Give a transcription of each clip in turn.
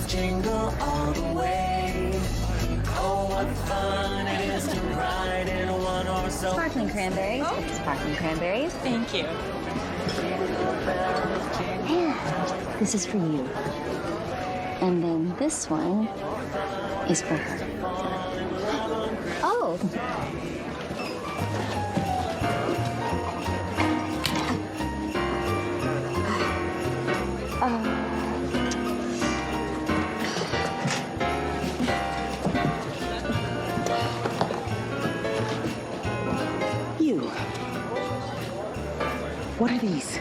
jingle all the way. Oh, what fun it is to ride in a one-horse open. Sparkling cranberries. Oh. Sparkling cranberries. Thank you. And this is for you. And then this one is for her. Oh. You. What are these?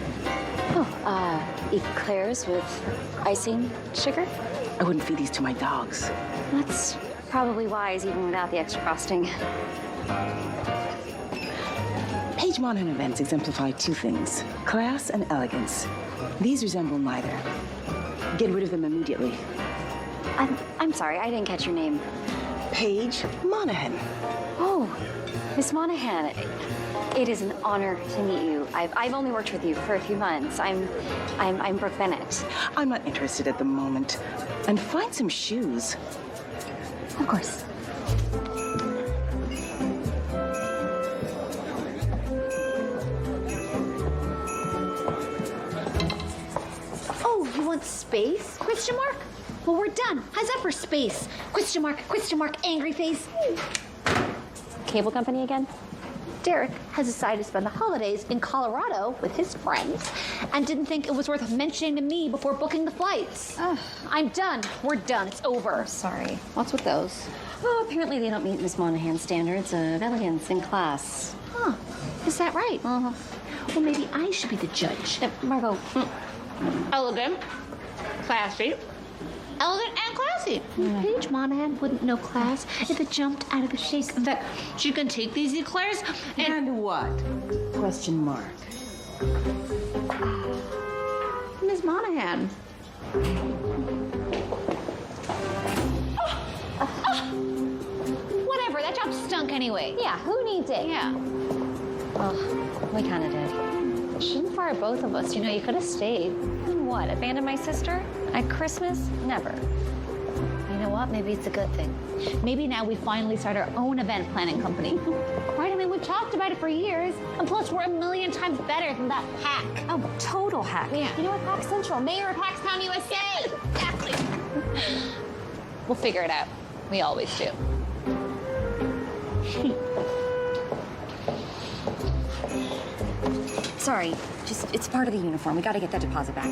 Eclairs with icing sugar. I wouldn't feed these to my dogs. That's probably wise, even without the extra frosting. Page Monahan events exemplify two things, class and elegance. These resemble neither. Get rid of them immediately. I'm sorry, I didn't catch your name. Page Monahan. Oh, Miss Monahan. It is an honor to meet you. I've only worked with you for a few months. I'm Brooke Bennett. I'm not interested at the moment. And find some shoes. Of course. Oh, you want space? Question mark? Well, we're done. How's that for space? Question mark, angry face. Cable company again? Derek has decided to spend the holidays in Colorado with his friends and didn't think it was worth mentioning to me before booking the flights. I'm done. We're done. It's over. Sorry. What's with those? Oh, apparently they don't meet Miss Monahan's standards of elegance in class. Huh. Is that right? Well, maybe I should be the judge. Margot. Elegant, classy. Elegant and classy. Paige Monahan wouldn't know class if it jumped out of the shake. In fact, she can take these eclairs And what? Question mark. Ms. Monahan. Whatever, that job stunk anyway. Yeah, who needs it? Yeah. Well, we kind of did. Shouldn't fire both of us. You know, you could have stayed. And what, abandon my sister? At Christmas? Never. You know what? Maybe it's a good thing. Maybe now we finally start our own event planning company. Right? I mean, we've talked about it for years. And plus, we're a million times better than that hack. Oh, total hack. Yeah. You know what, Hack Central, mayor of Hackstown, USA. Exactly. We'll figure it out. We always do. Sorry, it's part of the uniform. We gotta get that deposit back.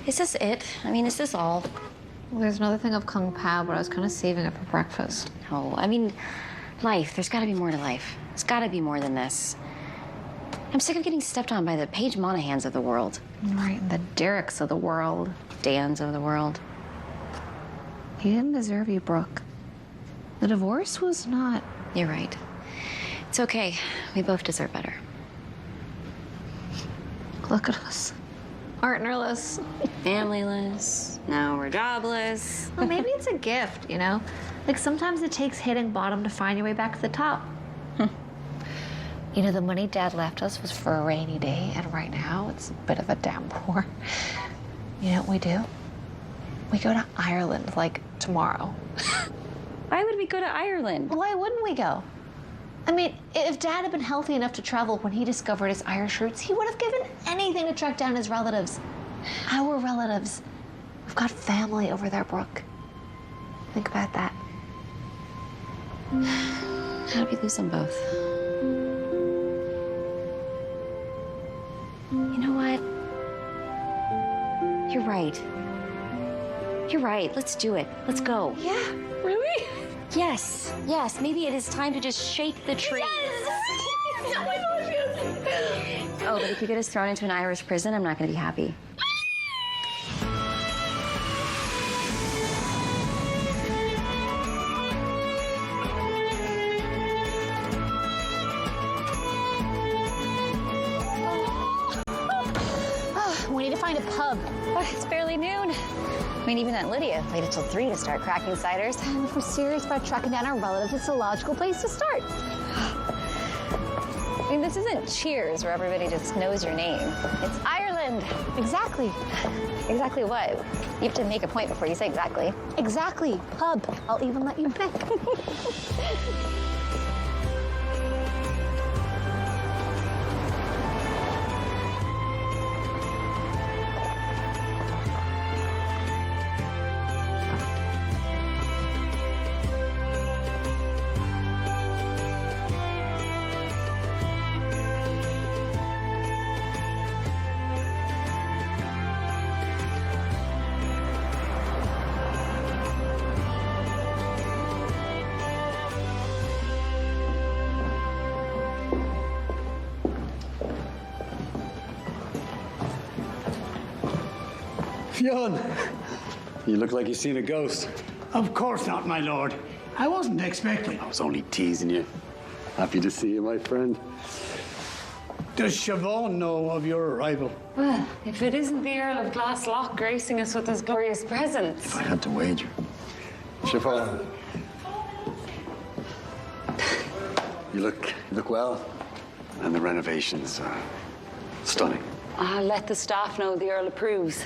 Is this it? I mean, is this all? Well, there's another thing of Kung Pao, but I was kind of saving it for breakfast. No, I mean, life. There's gotta be more to life. There's gotta be more than this. I'm sick of getting stepped on by the Paige Monahans of the world. Right, and the Derricks of the world. Dans of the world. He didn't deserve you, Brooke. The divorce was not... You're right. It's okay. We both deserve better. Look at us. Partnerless. Familyless. Now we're jobless. Well, maybe it's a gift, you know? Like, sometimes it takes hitting bottom to find your way back to the top. You know, the money Dad left us was for a rainy day, and right now it's a bit of a downpour. You know what we do? We go to Ireland, like, tomorrow. Why would we go to Ireland? Why wouldn't we go? I mean, if Dad had been healthy enough to travel when he discovered his Irish roots, he would have given anything to track down his relatives. Our relatives. We've got family over there, Brooke. Think about that. How do we lose them both? You know what? You're right. You're right. Let's do it. Let's go. Yeah, really? Yes. Yes. Maybe it is time to just shake the tree. Yes! Oh my gosh, yes. Oh, but if you get us thrown into an Irish prison, I'm not going to be happy. We need to find a pub. Oh, it's barely noon. I mean, even Aunt Lydia waited till 3 to start cracking ciders. And if we're serious about tracking down our relatives, it's a logical place to start. I mean, this isn't Cheers, where everybody just knows your name. It's Ireland. Exactly. Exactly what? You have to make a point before you say exactly. Exactly. Pub. I'll even let you pick. Fionn, you look like you've seen a ghost. Of course not, my lord. I wasn't expecting. I was only teasing you. Happy to see you, my friend. Does Siobhan know of your arrival? Well, if it isn't the Earl of Glasslock gracing us with his glorious presence. If I had to wager. Siobhan. You look well. And the renovation's stunning. I'll let the staff know the Earl approves.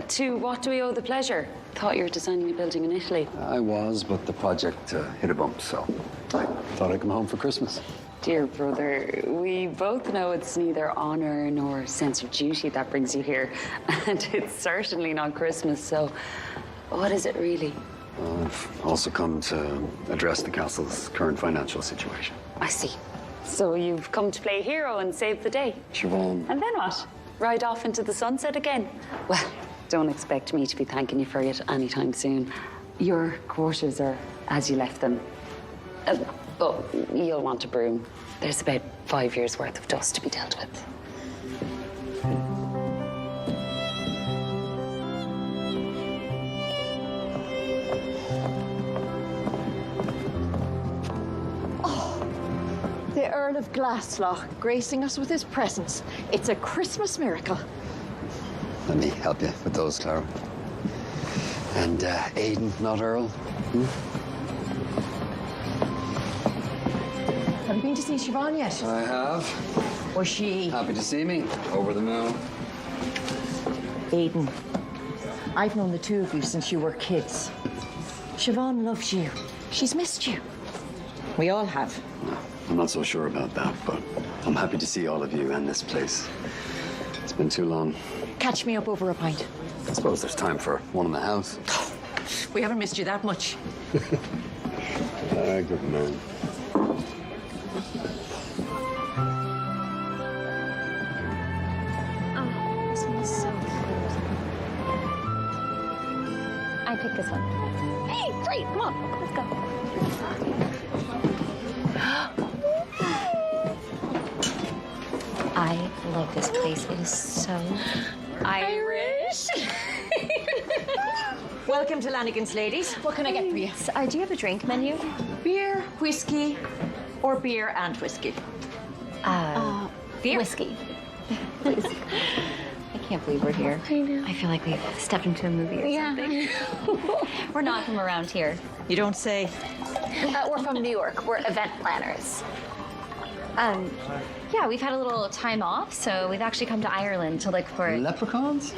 To what do we owe the pleasure? Thought you were designing a building in Italy. I was, but the project hit a bump, so I thought I'd come home for Christmas. Dear brother, we both know it's neither honor nor sense of duty that brings you here. And it's certainly not Christmas, so what is it really? I've also come to address the castle's current financial situation. I see. So you've come to play hero and save the day. Siobhan. And then what? Ride off into the sunset again? Well, don't expect me to be thanking you for it anytime soon. Your quarters are as you left them. But you'll want a broom. There's about 5 years' worth of dust to be dealt with. The Earl of Glasslock gracing us with his presence. It's a Christmas miracle. Let me help you with those, Clara. And Aiden, not Earl. Have you been to see Siobhan yet? I have. Was she? Happy to see me. Over the moon. Aiden, I've known the two of you since you were kids. Siobhan loves you. She's missed you. We all have. I'm not so sure about that, but I'm happy to see all of you and this place. It's been too long. Catch me up over a pint. I suppose there's time for one in the house. We haven't missed you that much. Good man. Oh, this one's so cute. I picked this one. Hey, great, come on, let's go. I love this place. It is so Irish. Welcome to Lanigan's, ladies. What can I get for you? Do you have a drink menu? Beer, whiskey, or beer and whiskey? Beer. Whiskey. Please. I can't believe we're here. I know. I feel like we've stepped into a movie or something. We're not from around here. You don't say. We're from New York. We're event planners. Yeah, we've had a little time off, so we've actually come to Ireland to look for... Leprechauns?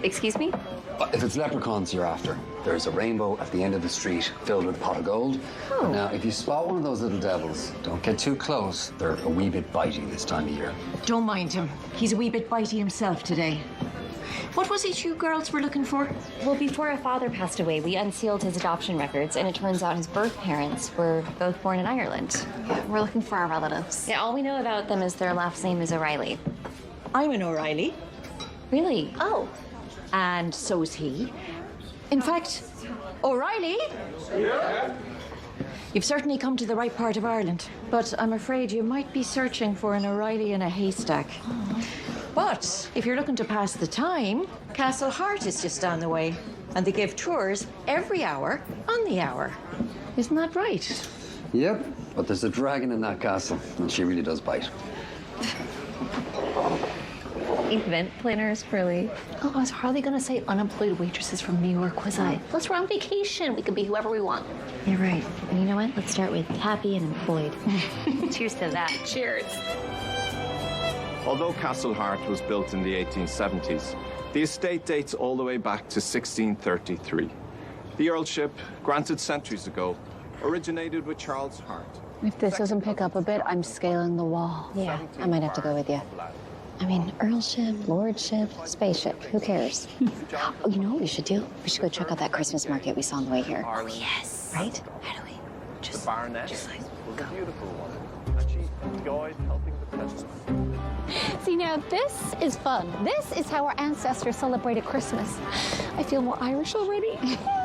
Excuse me? If it's leprechauns you're after, there's a rainbow at the end of the street filled with pot of gold. Oh. Now, if you spot one of those little devils, don't get too close. They're a wee bit bitey this time of year. Don't mind him. He's a wee bit bitey himself today. What was it you girls were looking for? Well, before our father passed away, we unsealed his adoption records, and it turns out his birth parents were both born in Ireland. Yeah, we're looking for our relatives. Yeah, all we know about them is their last name is O'Reilly. I'm an O'Reilly. Really? Oh. And so's he. In fact, O'Reilly? Yeah? You've certainly come to the right part of Ireland, but I'm afraid you might be searching for an O'Reilly in a haystack. But if you're looking to pass the time, Castle Hart is just down the way, and they give tours every hour on the hour. Isn't that right? Yep, but there's a dragon in that castle, and she really does bite. Event planners, really. Oh, I was hardly gonna say unemployed waitresses from New York, was I? Plus, we're on vacation. We can be whoever we want. You're right. And you know what? Let's start with happy and employed. Cheers to that. Cheers. Although Castle Hart was built in the 1870s, the estate dates all the way back to 1633. The earlship, granted centuries ago, originated with Charles Hart. If this doesn't pick up a bit, I'm scaling the wall. Yeah, I might have to go with you. I mean, earlship, lordship, spaceship, who cares? Oh, you know what we should do? We should go check out that Christmas market we saw on the way here. Oh, yes. Right? How do we? The baroness was a beautiful woman, and she enjoyed helping the peasants. See, now this is fun. This is how our ancestors celebrated Christmas. I feel more Irish already.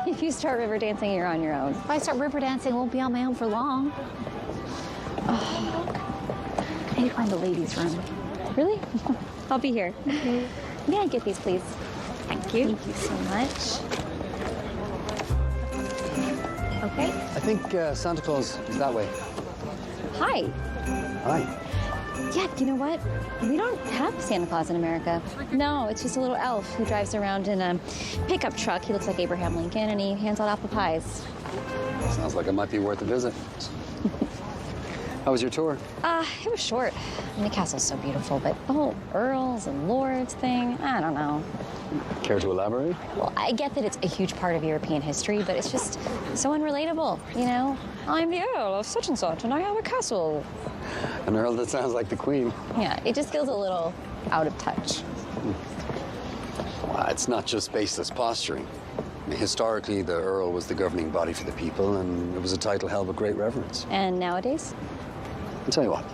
If you start river dancing, you're on your own. If I start river dancing, I won't be on my own for long. Oh, I need to find the ladies' room. Really? I'll be here. May I get these, please? Thank you. Thank you so much. Okay. I think Santa Claus is that way. Hi. Hi. Yeah, you know what? We don't have Santa Claus in America. No, it's just a little elf who drives around in a pickup truck. He looks like Abraham Lincoln, and he hands out apple pies. Sounds like it might be worth a visit. How was your tour? It was short. I mean, the castle's so beautiful, but the whole earls and lords thing, I don't know. Care to elaborate? Well, I get that it's a huge part of European history, but it's just so unrelatable, you know? I'm the Earl of such and such, and I have a castle. An earl that sounds like the Queen. Yeah, it just feels a little out of touch. Well, it's not just baseless posturing. I mean, historically, the earl was the governing body for the people, and it was a title held with great reverence. And nowadays? I'll tell you what.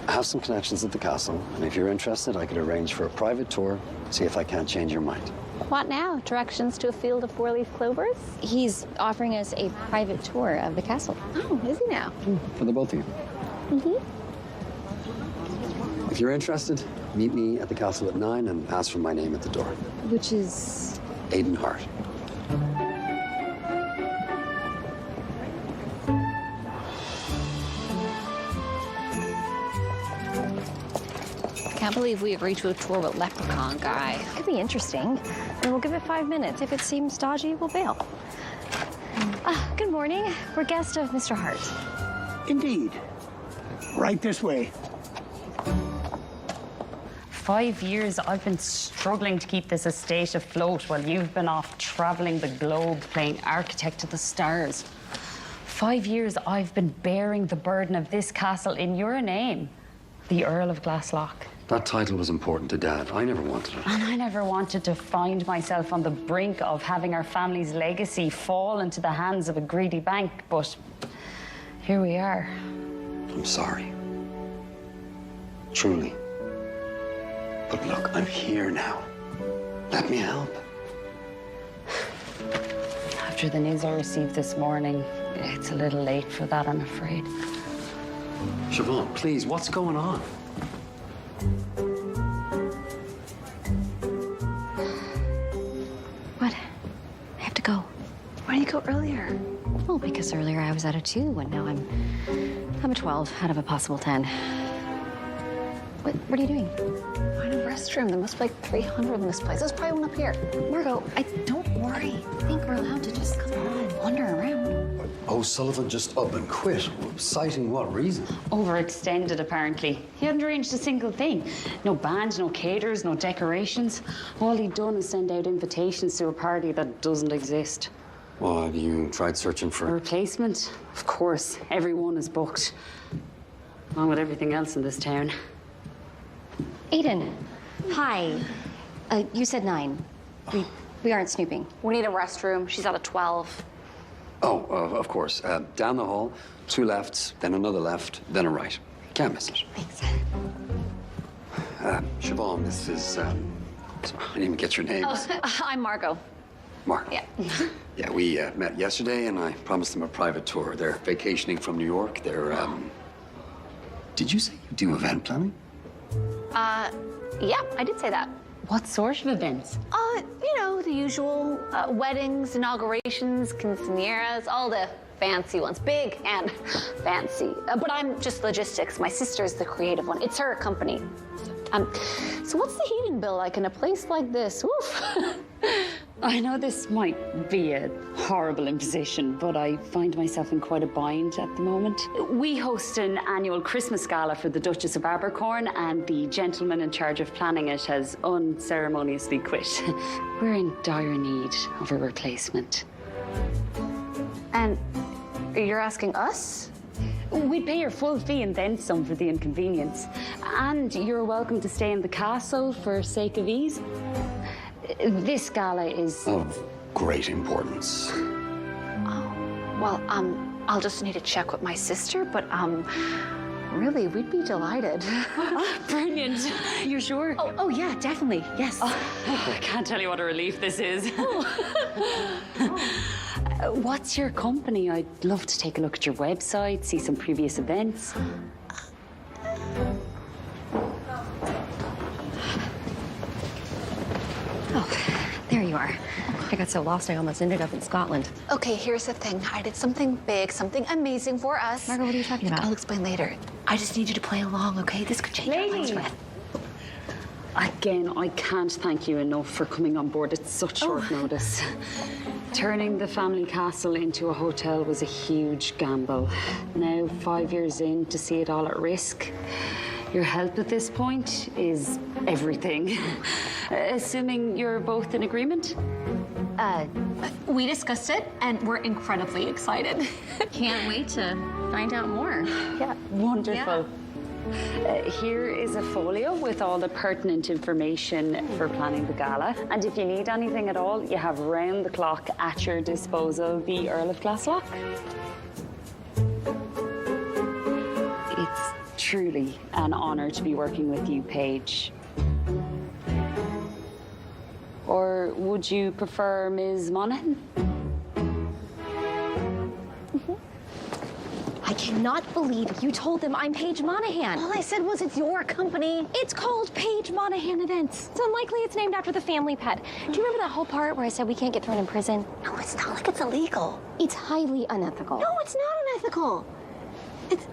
I have some connections at the castle, and if you're interested, I could arrange for a private tour, see if I can't change your mind. What now? Directions to a field of four-leaf clovers? He's offering us a private tour of the castle. Oh, is he now? For the both of you. Mm-hmm. If you're interested, meet me at the castle at 9 and ask for my name at the door. Which is? Aiden Hart. Can't believe we agreed to a tour with Leprechaun Guy. Could be interesting. And we'll give it 5 minutes. If it seems dodgy, we'll bail. Good morning. We're guests of Mr. Hart. Indeed. Right this way. 5 years I've been struggling to keep this estate afloat while you've been off traveling the globe playing architect to the stars. 5 years I've been bearing the burden of this castle in your name, the Earl of Glasslock. That title was important to Dad. I never wanted it. And I never wanted to find myself on the brink of having our family's legacy fall into the hands of a greedy bank, but here we are. I'm sorry. Truly. But look, I'm here now. Let me help. After the news I received this morning, it's a little late for that, I'm afraid. Siobhan, please, what's going on? What? I have to go. Why did you go earlier? Well, because earlier I was at a 2, and now I'm a 12 out of a possible 10. What are you doing? Find a restroom. There must be like 300 in this place. There's probably one up here. Margot, don't worry. I think we're allowed to just come on, wander around. O'Sullivan just up and quit. Citing what reason? Overextended, apparently. He hadn't arranged a single thing. No bands, no caterers, no decorations. All he'd done is send out invitations to a party that doesn't exist. Well, have you tried searching A for... replacement? Of course. Everyone is booked. Along with everything else in this town. Aiden, hi. You said 9. We aren't snooping. We need a restroom. She's at a 12. Oh, of course. Down the hall, 2 lefts, then another left, then a right. Can't miss it. Thanks. Siobhan, this is... I didn't even get your name. I'm Margot. Mark. Yeah. Yeah, we met yesterday, and I promised them a private tour. They're vacationing from New York. They're, Did you say you do event planning? Yeah, I did say that. What sort of events? You know, the usual weddings, inaugurations, quinceañeras, all the fancy ones, big and fancy. But I'm just logistics. My sister's the creative one. It's her company. So what's the heating bill like in a place like this? Woof. I know this might be a horrible imposition, but I find myself in quite a bind at the moment. We host an annual Christmas gala for the Duchess of Abercorn, and the gentleman in charge of planning it has unceremoniously quit. We're in dire need of a replacement. And you're asking us? We'd pay your full fee and then some for the inconvenience. And you're welcome to stay in the castle for sake of ease. This gala is... Of great importance. Well, I'll just need to check with my sister, but, really, we'd be delighted. Brilliant. You're sure? Oh, yeah, definitely, yes. I can't tell you what a relief this is. What's your company? I'd love to take a look at your website, see some previous events. Oh, there you are. I got so lost I almost ended up in Scotland. Okay, here's the thing. I did something big, something amazing for us. Margot, what are you talking about? I'll explain later. I just need you to play along, okay? This could change our lives. Again, I can't thank you enough for coming on board at such short notice. Turning the family castle into a hotel was a huge gamble. Now, 5 years in, to see it all at risk. Your help at this point is everything. Assuming you're both in agreement? We discussed it, and we're incredibly excited. Can't wait to find out more. Yeah, wonderful. Here is a folio with all the pertinent information for planning the gala. And if you need anything at all, you have round the clock at your disposal the Earl of Glasslock. It's truly an honour to be working with you, Paige. Or would you prefer Ms. Monaghan? I cannot believe you told them I'm Paige Monaghan. All I said was it's your company. It's called Paige Monaghan Events. It's unlikely it's named after the family pet. Do you remember that whole part where I said we can't get thrown in prison? No, it's not like it's illegal. It's highly unethical. No, it's not unethical. It's...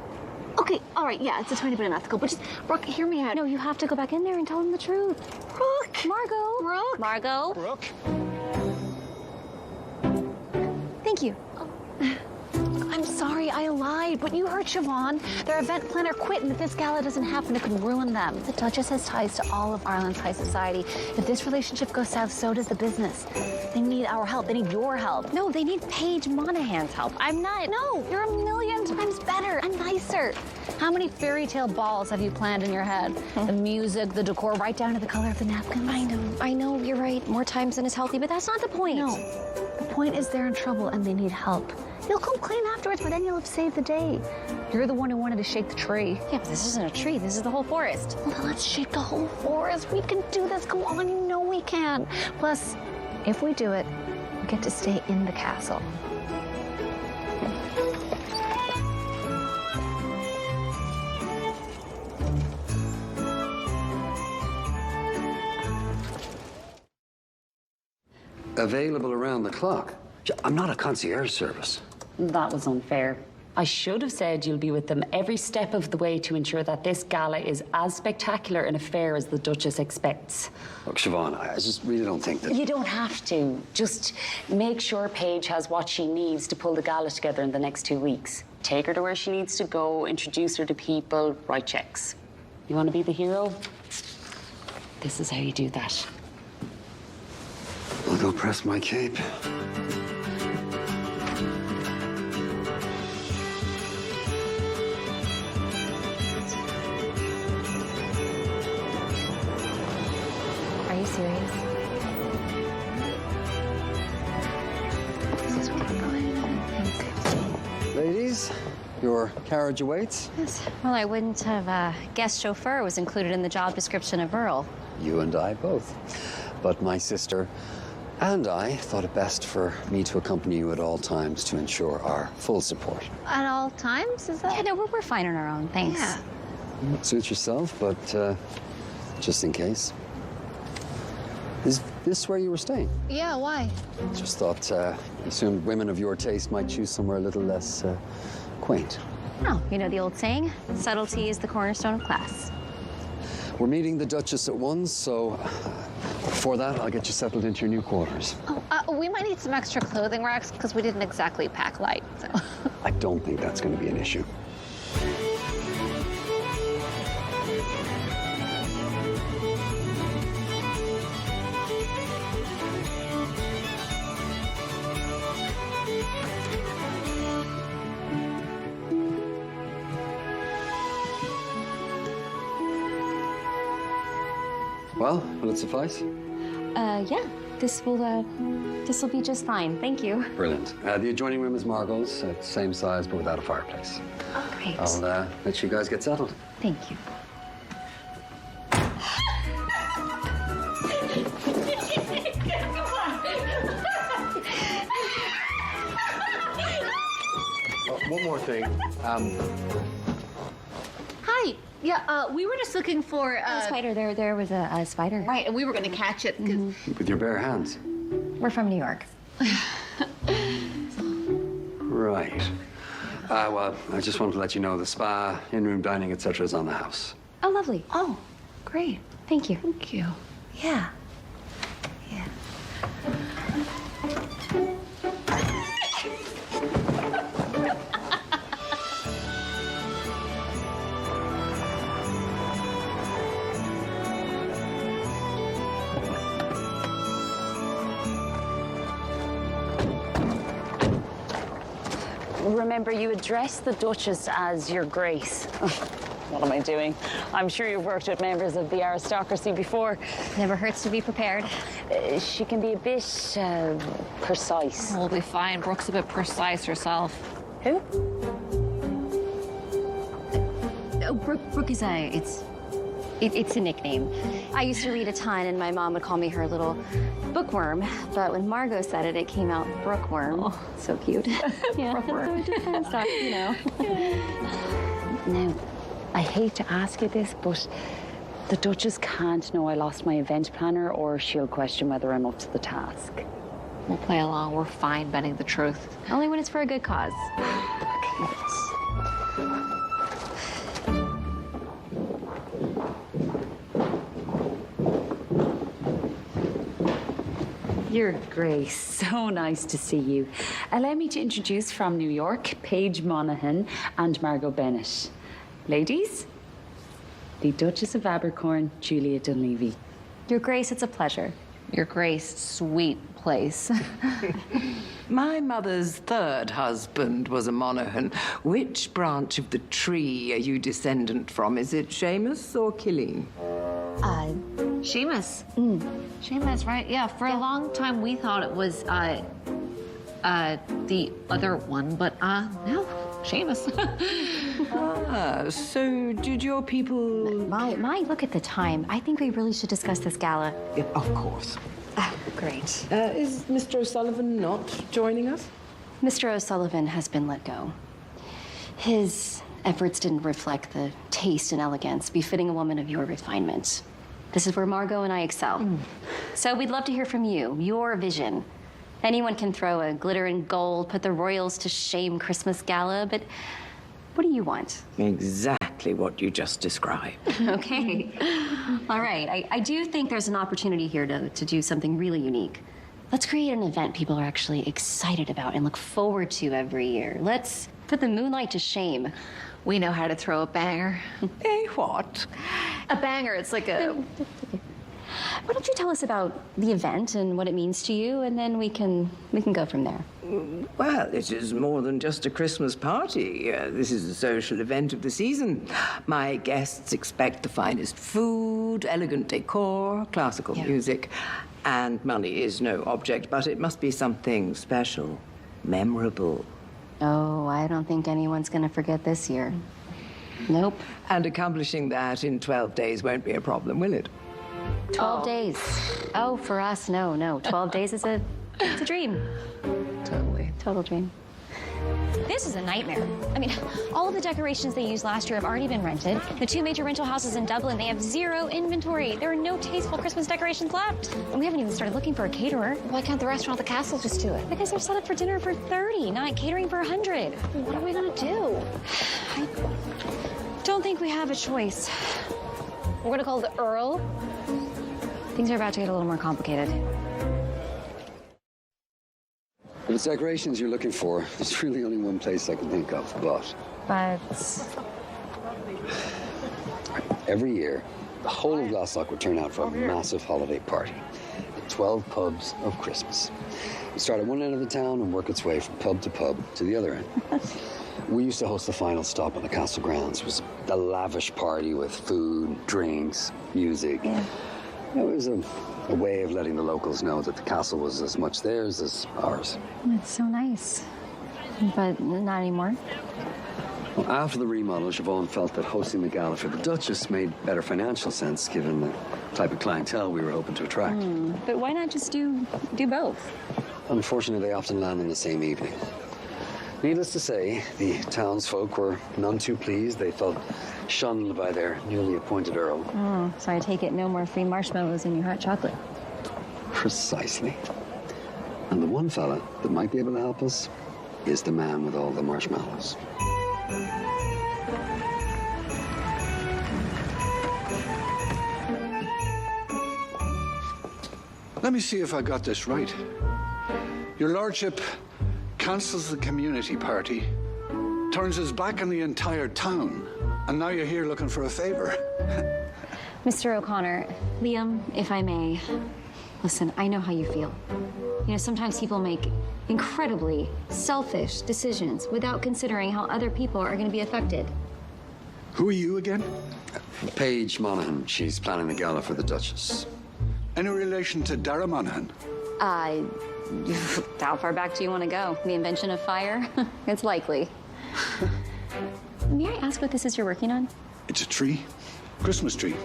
Okay, all right, yeah, it's a tiny bit unethical, but just, Brooke, hear me out. No, you have to go back in there and tell them the truth. Brooke! Margot. Brooke! Margot. Brooke? Thank you. I'm sorry, I lied, but you heard Siobhan. Their event planner quit, and if this gala doesn't happen, it could ruin them. The Duchess has ties to all of Ireland's high society. If this relationship goes south, so does the business. They need our help. They need your help. No, they need Paige Monaghan's help. I'm not. No, you're a million times better and nicer. How many fairy tale balls have you planned in your head? The music, the decor, right down to the color of the napkins. I know, you're right. More times than is healthy, but that's not the point. No, the point is they're in trouble and they need help. You'll come clean afterwards, but then you'll have saved the day. You're the one who wanted to shake the tree. Yeah, but this isn't a tree. This is the whole forest. Well, then let's shake the whole forest. We can do this. Come on, you know we can. Plus, if we do it, we get to stay in the castle. Available around the clock. I'm not a concierge service. That was unfair. I should have said you'll be with them every step of the way to ensure that this gala is as spectacular an affair as the Duchess expects. Look, Siobhan, I just really don't think that... You don't have to. Just make sure Paige has what she needs to pull the gala together in the next 2 weeks. Take her to where she needs to go, introduce her to people, write checks. You want to be the hero? This is how you do that. I'll go press my cape. Are you serious? This is where we're going, I think. Ladies, your carriage awaits. Yes. Well, I wouldn't have guessed chauffeur was included in the job description of Earl. You and I both. But my sister and I thought it best for me to accompany you at all times to ensure our full support. At all times, is that? Yeah, no, we're fine on our own, thanks. Yeah. Suit yourself, but just in case. Is this where you were staying? Yeah, why? Just thought, assumed women of your taste might choose somewhere a little less quaint. Oh, you know the old saying, subtlety is the cornerstone of class. We're meeting the Duchess at 1, so before that, I'll get you settled into your new quarters. Oh, we might need some extra clothing racks because we didn't exactly pack light. So. I don't think that's going to be an issue. Well, will it suffice? Yeah. This will be just fine. Thank you. Brilliant. The adjoining room is Margot's, same size but without a fireplace. Oh, great. I'll let you guys get settled. Thank you. One more thing. Hi. Yeah, we were just looking for A spider. There was a spider. Right, and we were going to catch it. With your bare hands? We're from New York. Right. Well, I just wanted to let you know the spa, in-room dining, etc. is on the house. Oh, lovely. Oh, great. Thank you. Thank you. Yeah. Remember, you addressed the Duchess as Your Grace. What am I doing? I'm sure you've worked with members of the aristocracy before. Never hurts to be prepared. She can be a bit precise. We'll be fine. Brooke's a bit precise herself. Who? Oh, Brooke is it's a nickname. I used to read a ton, and my mom would call me her little bookworm. But when Margot said it, it came out Brookworm. Oh, so cute. Yeah, Brookworm. Different stuff, you know. Now, I hate to ask you this, but the Duchess can't know I lost my event planner, or she'll question whether I'm up to the task. We'll play along. We're fine bending the truth. Only when it's for a good cause. Your Grace, so nice to see you. Allow me to introduce from New York, Paige Monaghan and Margot Bennett. Ladies, the Duchess of Abercorn, Julia Dunleavy. Your Grace, it's a pleasure. Your Grace, sweet place. My mother's third husband was a Monaghan. Which branch of the tree are you descendant from? Is it Seamus or Killeen? Seamus. Seamus, right? Yeah, for a long time we thought it was the other one, but no, Seamus. So did your people... My, look at the time. I think we really should discuss this gala. Yeah, of course. Great. Is Mr. O'Sullivan not joining us? Mr. O'Sullivan has been let go. His efforts didn't reflect the taste and elegance befitting a woman of your refinement. This is where Margot and I excel. So we'd love to hear from you, your vision. Anyone can throw a glitter and gold, put the royals to shame Christmas gala, but what do you want? Exactly what you just described. Okay. All right. I do think there's an opportunity here to do something really unique. Let's create an event people are actually excited about and look forward to every year. Let's put the moonlight to shame. We know how to throw a banger. What? A banger, it's like a... Why don't you tell us about the event and what it means to you, and then we can go from there. Well, it is more than just a Christmas party. This is a social event of the season. My guests expect the finest food, elegant decor, classical music, and money is no object, but it must be something special, memorable. Oh, I don't think anyone's going to forget this year. Nope. And accomplishing that in 12 days won't be a problem, will it? 12 days. Oh, for us, no. 12 days is it's a dream. Totally. Total dream. This is a nightmare. I mean, all of the decorations they used last year have already been rented. The 2 major rental houses in Dublin, they have 0 inventory. There are no tasteful Christmas decorations left. And we haven't even started looking for a caterer. Why can't the restaurant at the castle just do it? Because they're set up for dinner for 30, not catering for 100. What are we gonna do? I don't think we have a choice. We're gonna call the Earl. Things are about to get a little more complicated. If it's decorations you're looking for, there's really only one place I can think of, but every year, the whole of Glasgow would turn out for a massive holiday party. The 12 pubs of Christmas. It start at one end of the town and work its way from pub to the other end. We used to host the final stop on the castle grounds. It was a lavish party with food, drinks, music. Yeah. It was a way of letting the locals know that the castle was as much theirs as ours. It's so nice. But not anymore. Well, after the remodel, Siobhan felt that hosting the gala for the Duchess made better financial sense given the type of clientele we were hoping to attract. But why not just do both? Unfortunately, they often land in the same evening. Needless to say, the townsfolk were none too pleased. They felt shunned by their newly appointed Earl. So I take it no more free marshmallows in your hot chocolate. Precisely. And the one fella that might be able to help us is the man with all the marshmallows. Let me see if I got this right. Your lordship cancels the community party, turns his back on the entire town, and now you're here looking for a favor. Mr. O'Connor, Liam, if I may, listen, I know how you feel. You know, sometimes people make incredibly selfish decisions without considering how other people are going to be affected. Who are you again? Paige Monaghan. She's planning the gala for the Duchess. Any relation to Dara Monaghan? How far back do you want to go? The invention of fire? It's likely. May I ask what this is you're working on? It's a tree. Christmas tree.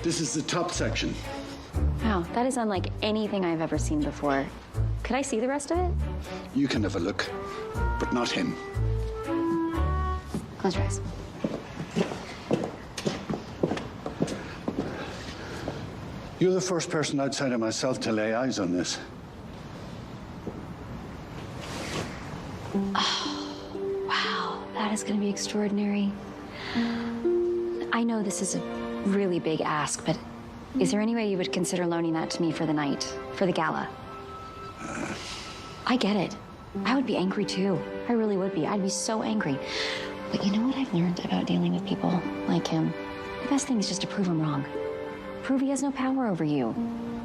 This is the top section. Wow, that is unlike anything I've ever seen before. Could I see the rest of it? You can have a look, but not him. Close your eyes. You're the first person outside of myself to lay eyes on this. Oh, wow, that is going to be extraordinary. I know this is a really big ask, but is there any way you would consider loaning that to me for the night, for the gala? I get it. I would be angry too. I really would be. I'd be so angry. But you know what I've learned about dealing with people like him? The best thing is just to prove him wrong. Prove he has no power over you.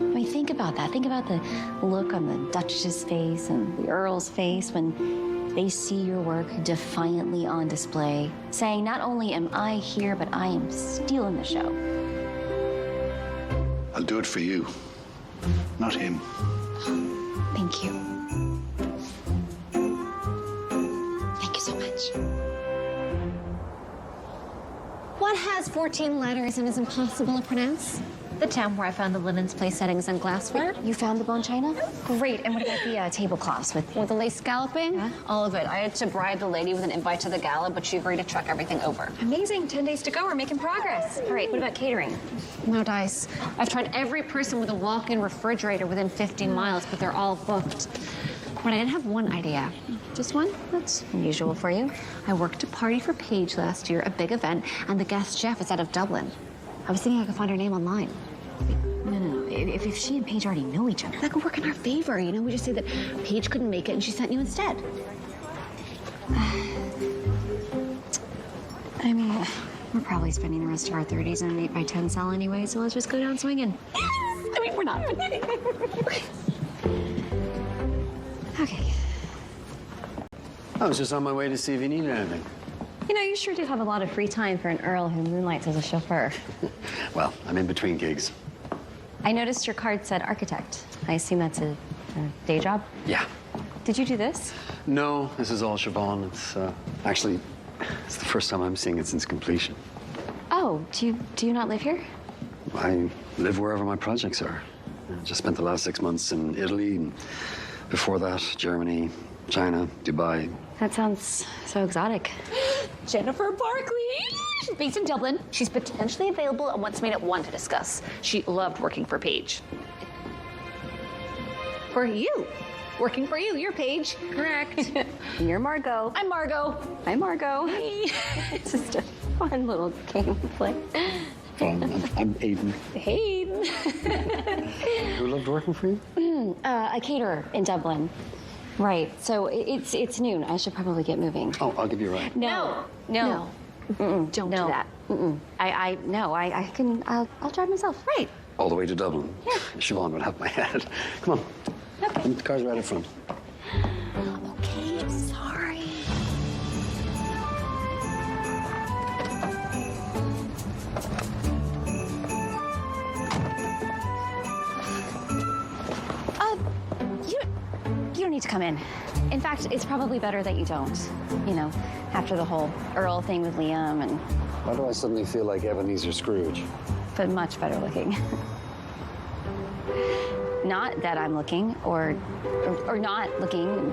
I mean, think about that. Think about the look on the Duchess's face and the Earl's face when they see your work defiantly on display, saying, not only am I here, but I am stealing the show. I'll do it for you, not him. Thank you. Thank you so much. What has 14 letters and is impossible to pronounce? The town where I found the linens, place settings, and glassware. You found the bone china? Great. And what about the tablecloths with the lace scalloping? Yeah. All of it. I had to bribe the lady with an invite to the gala, but she agreed to truck everything over. Amazing. 10 days to go. We're making progress. All right. What about catering? No dice. I've tried every person with a walk-in refrigerator within 15 miles, but they're all booked. But I did have one idea. Just one? That's unusual for you. I worked a party for Paige last year, a big event, and the guest chef is out of Dublin. I was thinking I could find her name online. No. If she and Paige already know each other. That could work in our favor, you know? We just say that Paige couldn't make it and she sent you instead. I mean, we're probably spending the rest of our 30s in an 8x10 cell anyway, so let's just go down swinging. I mean, we're not. Okay. I was just on my way to see if you needed anything. You know, you sure do have a lot of free time for an Earl who moonlights as a chauffeur. Well, I'm in between gigs. I noticed your card said architect. I assume that's a day job? Yeah. Did you do this? No, this is all Siobhan. It's actually, it's the first time I'm seeing it since completion. Oh, do you not live here? I live wherever my projects are. I just spent the last 6 months in Italy, and before that, Germany, China, Dubai. That sounds so exotic. Jennifer Barkley. She's based in Dublin. She's potentially available and wants to meet at 1 to discuss. She loved working for Paige. For you. Working for you. You're Paige. Correct. You're Margot. I'm Margot. I'm Margot. Hey. It's just a fun little game to play. I'm Aiden. Hayden. Who loved working for you? A caterer in Dublin. Right. So it's noon. I should probably get moving. Oh, I'll give you a ride. No. Don't do that. I'll drive myself. Right. All the way to Dublin. Yeah. Siobhan would have my head. Come on. Okay. The car's right up front. Okay, I'm sorry. You don't need to come in. In fact, it's probably better that you don't. You know, after the whole Earl thing with Liam and... Why do I suddenly feel like Ebenezer Scrooge? But much better looking. Not that I'm looking, or not looking,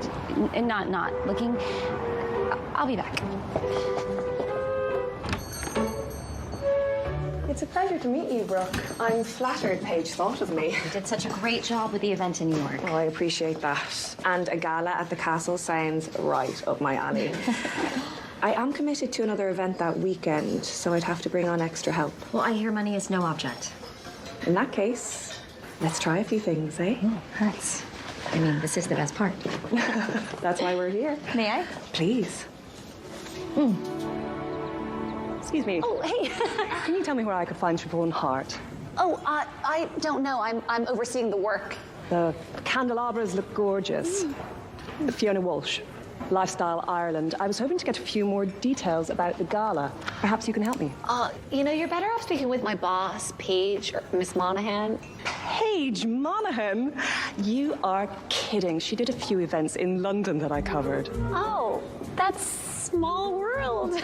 not looking. I'll be back. It's a pleasure to meet you, Brooke. I'm flattered Paige thought of me. You did such a great job with the event in New York. Oh, I appreciate that. And a gala at the castle sounds right up my alley. I am committed to another event that weekend, so I'd have to bring on extra help. Well, I hear money is no object. In that case, let's try a few things, eh? This is the best part. That's why we're here. May I? Please. Excuse me. Oh, hey. Can you tell me where I could find Siobhan Hart? Oh, I don't know. I'm overseeing the work. The candelabras look gorgeous. Fiona Walsh, Lifestyle Ireland. I was hoping to get a few more details about the gala. Perhaps you can help me. You're better off speaking with my boss, Paige, or Miss Monahan. Paige Monahan? You are kidding. She did a few events in London that I covered. Oh, that's small world.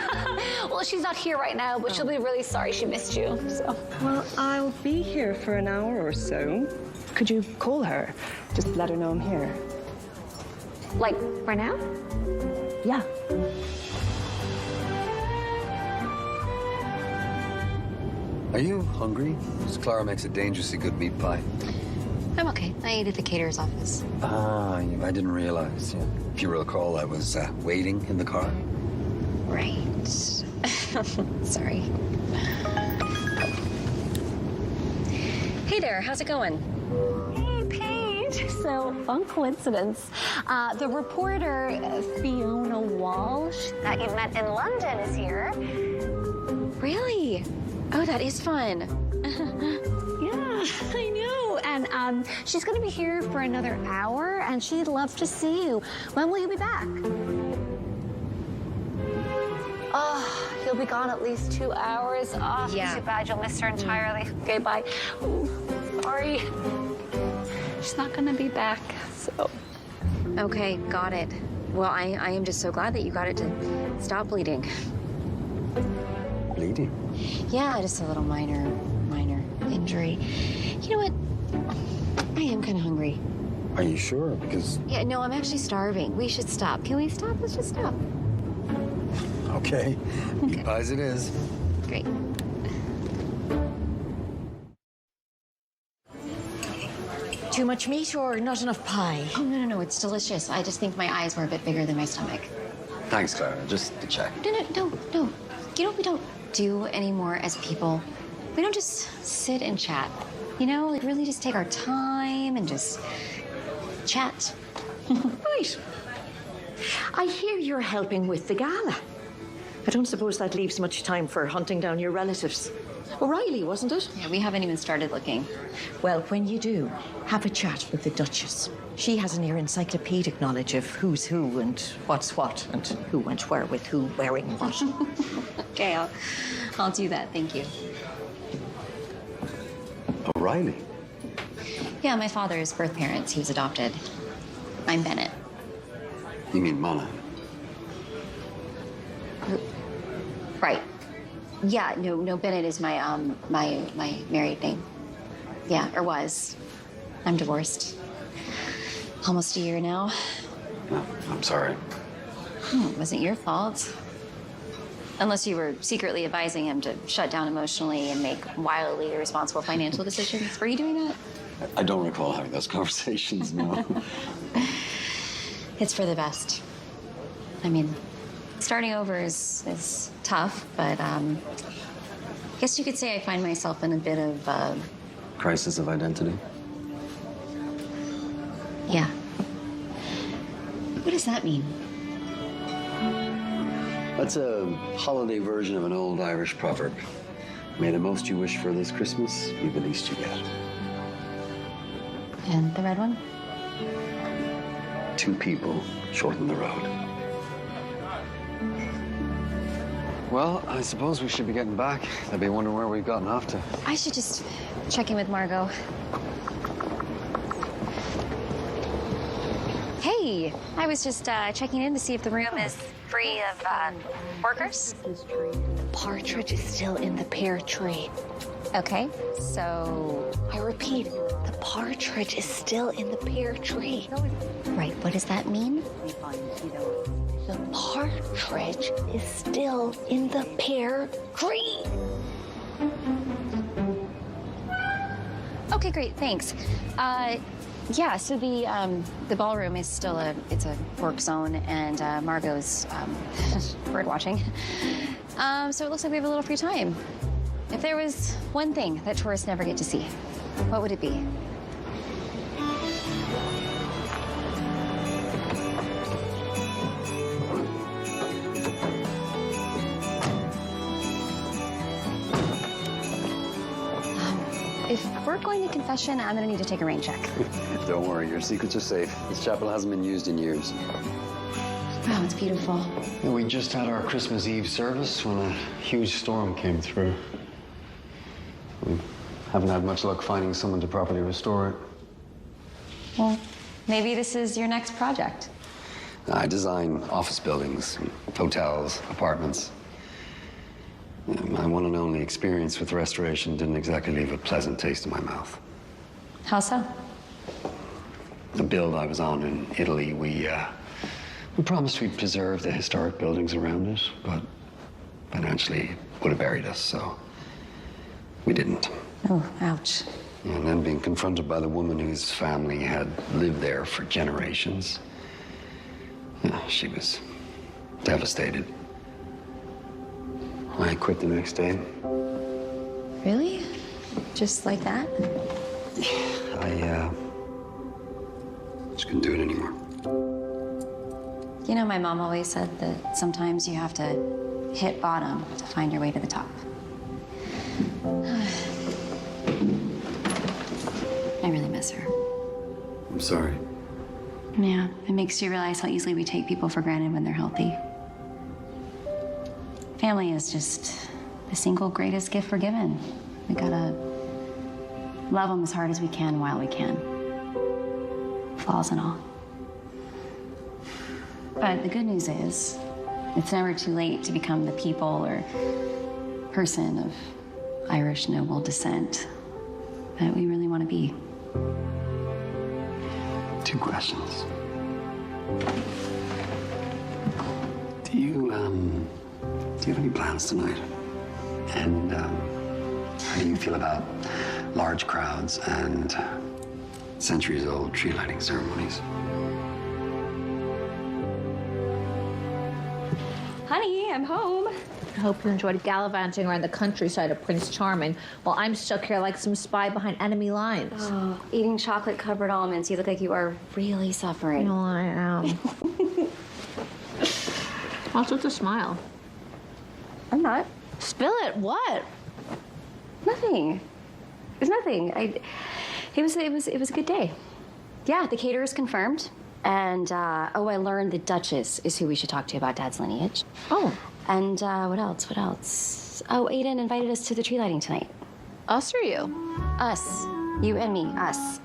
Well, she's not here right now, but she'll be really sorry she missed you. So. Well, I'll be here for an hour or so. Could you call her? Just let her know I'm here. Like, right now? Yeah. Are you hungry? Because Clara makes a dangerously good meat pie. I'm okay. I ate at the caterer's office. I didn't realize. Yeah. If you recall, I was waiting in the car. Right. Sorry. Hey there, how's it going? Hey, Paige. So, fun coincidence. The reporter, Fiona Walsh, that you met in London, is here. Really? Oh, that is fun. Yeah, I know. And she's going to be here for another hour, and she'd love to see you. When will you be back? Oh, you'll be gone at least 2 hours. Oh, Yeah. Too bad. You'll miss her entirely. Okay, bye. Ooh, sorry. She's not going to be back, so. Okay, got it. Well, I am just so glad that you got it to stop bleeding. Bleeding? Yeah, just a little minor injury. You know what? I am kind of hungry. Are you sure? Because... Yeah, no, I'm actually starving. We should stop. Can we stop? Let's just stop. Okay. Meat pies it is. Great. Too much meat or not enough pie? Oh, no, it's delicious. I just think my eyes were a bit bigger than my stomach. Thanks, Clara. Just to check. No. You know what we don't do anymore as people? We don't just sit and chat. You know, like really just take our time and just chat. Right. I hear you're helping with the gala. I don't suppose that leaves much time for hunting down your relatives. O'Reilly, wasn't it? Yeah, we haven't even started looking. Well, when you do, have a chat with the Duchess. She has a near encyclopedic knowledge of who's who and what's what and who went where with who wearing what. Okay, I'll do that. Thank you. O'Reilly? Yeah, my father's birth parents. He was adopted. I'm Bennett. You mean Mona? Right. Yeah, no, Bennett is my my married name. Yeah, or was. I'm divorced. Almost a year now. No, I'm sorry. It wasn't your fault. Unless you were secretly advising him to shut down emotionally and make wildly irresponsible financial decisions. Were you doing that? I don't recall having those conversations, no. It's for the best. I mean, starting over is tough, but guess you could say I find myself in a bit of, Crisis of identity. yeah. What does that mean? That's a holiday version of an old Irish proverb. May the most you wish for this Christmas be the least you get. And the red one? Two people shorten the road. Well, I suppose we should be getting back. They'll be wondering where we've gotten off to. I should just check in with Margot. Hey, I was just checking in to see if the room is free of workers. The partridge is still in the pear tree. Okay, so I repeat, the partridge is still in the pear tree. right, what does that mean? The partridge is still in the pear tree. Okay, great, thanks. Yeah, so the ballroom is still it's a work zone, and Margot's bird watching. So it looks like we have a little free time. If there was one thing that tourists never get to see, what would it be? If we're going to confession, I'm gonna need to take a rain check. Don't worry, your secrets are safe. This chapel hasn't been used in years. Wow, it's beautiful. Yeah, we just had our Christmas Eve service when a huge storm came through. We haven't had much luck finding someone to properly restore it. Well, maybe this is your next project. I design office buildings, hotels, apartments. My one and only experience with restoration didn't exactly leave a pleasant taste in my mouth. How so? The build I was on in Italy, we promised we'd preserve the historic buildings around it, but financially it would have buried us, so we didn't. Oh, ouch. And then being confronted by the woman whose family had lived there for generations, she was devastated. I quit the next day. Really? Just like that? I just couldn't do it anymore. You know, my mom always said that sometimes you have to hit bottom to find your way to the top. I really miss her. I'm sorry. Yeah, it makes you realize how easily we take people for granted when they're healthy. Family is just the single greatest gift we're given. We gotta love them as hard as we can while we can. Flaws and all. But the good news is, it's never too late to become the people or person of Irish noble descent that we really want to be. 2 questions. Do you have any plans tonight? And how do you feel about large crowds and centuries-old tree lighting ceremonies? Honey, I'm home. I hope you enjoyed gallivanting around the countryside of Prince Charming while I'm stuck here like some spy behind enemy lines. Oh, eating chocolate-covered almonds. You look like you are really suffering. No, I am. What's with the smile? I'm not. Spill it. What? Nothing. It was nothing. It was a good day. Yeah, the caterer's confirmed. And, I learned the Duchess is who we should talk to about Dad's lineage. Oh. And, what else? Oh, Aiden invited us to the tree lighting tonight. Us or you? Us. You and me. Us.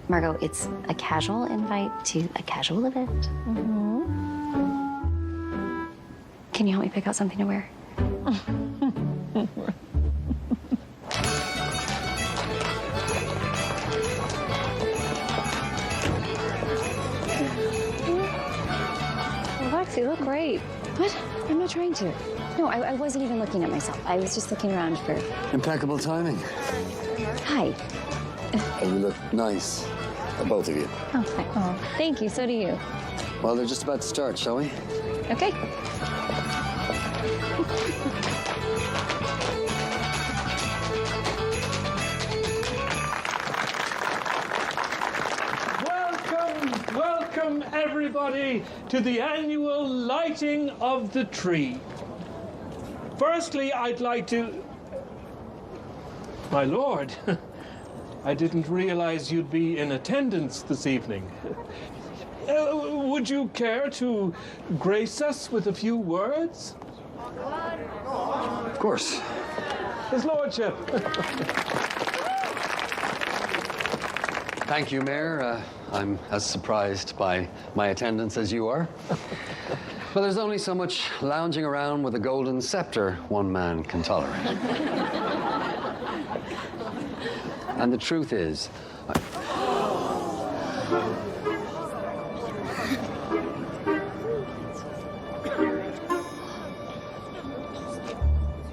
Margot, it's a casual invite to a casual event. Mm-hmm. Can you help me pick out something to wear? Lexi, you look great. What? I'm not trying to. No, I wasn't even looking at myself. I was just looking around for... Impeccable timing. Hi. You look nice, both of you. Oh, thank you. So do you. Well, they're just about to start, shall we? Okay. Welcome, everybody, to the annual lighting of the tree. Firstly, I'd like to... My lord, I didn't realize you'd be in attendance this evening. Would you care to grace us with a few words? Of course. His lordship. Thank you, Mayor. I'm as surprised by my attendance as you are. But there's only so much lounging around with a golden scepter one man can tolerate. And the truth is,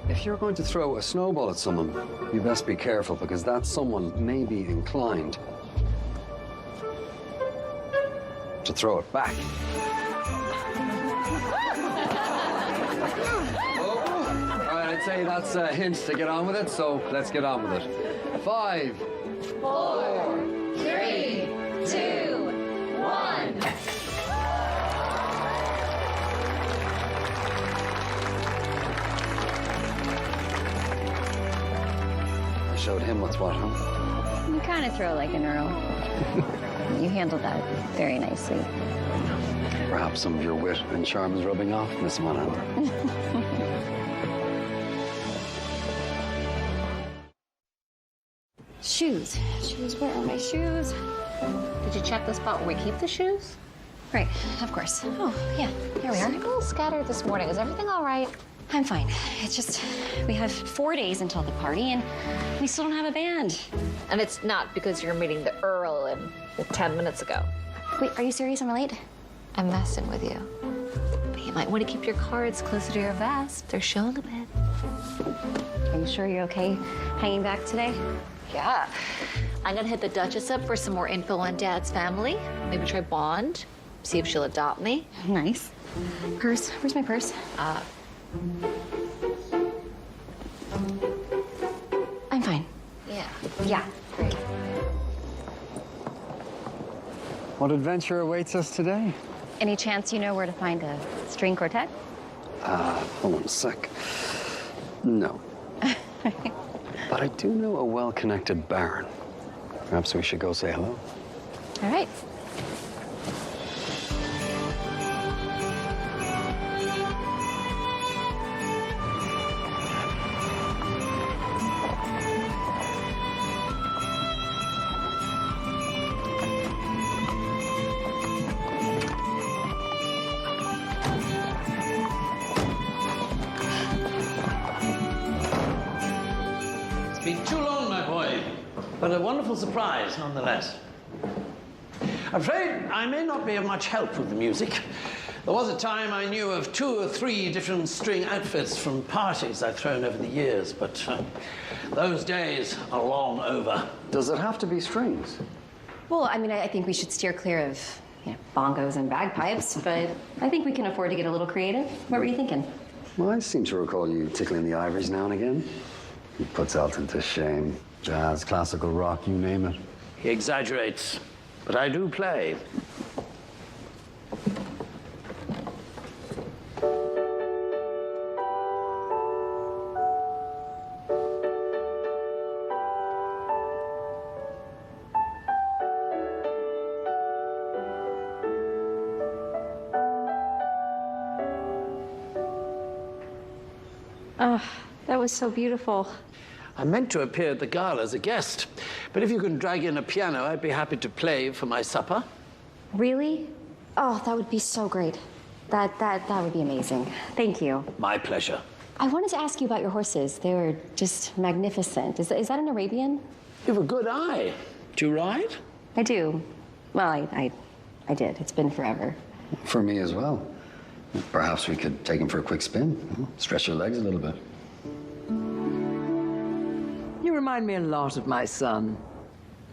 if you're going to throw a snowball at someone, you best be careful, because that someone may be inclined to throw it back. All right, I'd say that's a hint to get on with it, so let's get on with it. 5, 4, 3, 2, 1. I showed him what's what, huh? You kind of throw like an Earl. You handled that very nicely. Perhaps some of your wit and charm is rubbing off, Miss Monahan. Shoes. Shoes, where are my shoes? Did you check the spot where we keep the shoes? Right, of course. Oh, yeah, here we are. I'm a little scattered this morning. Is everything all right? I'm fine. It's just, we have 4 days until the party, and we still don't have a band. And it's not because you're meeting the Earl in 10 minutes ago. Wait, are you serious? I'm late? I'm messing with you. But you might want to keep your cards closer to your vest. They're showing a bit. Are you sure you're okay hanging back today? Yeah. I'm gonna hit the Duchess up for some more info on Dad's family. Maybe try Bond. See if she'll adopt me. Nice. Purse. Where's my purse? I'm fine. Yeah. Yeah, great. What adventure awaits us today? Any chance you know where to find a string quartet? Hold on a sec. No. But I do know a well-connected baron. Perhaps we should go say hello. All right. Been too long, my boy, but a wonderful surprise nonetheless. I'm afraid I may not be of much help with the music. There was a time I knew of 2 or 3 different string outfits from parties I've thrown over the years, but those days are long over. Does it have to be strings? Well, I mean, I think we should steer clear of bongos and bagpipes, but I think we can afford to get a little creative. What were you thinking? Well, I seem to recall you tickling the ivories now and again. He puts Elton to shame. Jazz, classical rock, you name it. He exaggerates, but I do play. Oh, that was so beautiful. I meant to appear at the gala as a guest, but if you can drag in a piano, I'd be happy to play for my supper. Really? Oh, that would be so great. That would be amazing. Thank you. My pleasure. I wanted to ask you about your horses. They were just magnificent. Is that an Arabian? You have a good eye. Do you ride? I do. Well, I did. It's been forever. For me as well. Perhaps we could take him for a quick spin. Stretch your legs a little bit. You remind me a lot of my son.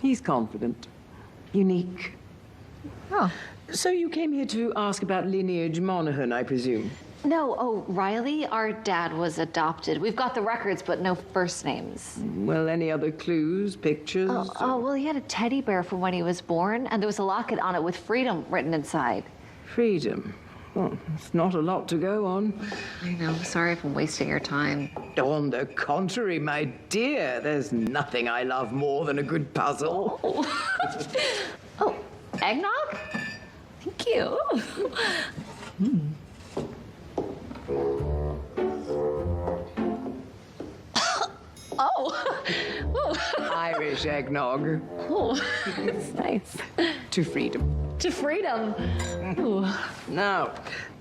He's confident, unique. Oh. So you came here to ask about lineage Monaghan, I presume? No, oh, Riley, our dad was adopted. We've got the records, but no first names. Well, any other clues, pictures? Oh, well, he had a teddy bear from when he was born, and there was a locket on it with freedom written inside. Freedom? Well, it's not a lot to go on. I know. Sorry if I'm wasting your time. On the contrary, my dear, there's nothing I love more than a good puzzle. Oh, eggnog? Thank you. Oh. Irish eggnog. Oh, that's nice. To freedom. To freedom. Ooh. Now,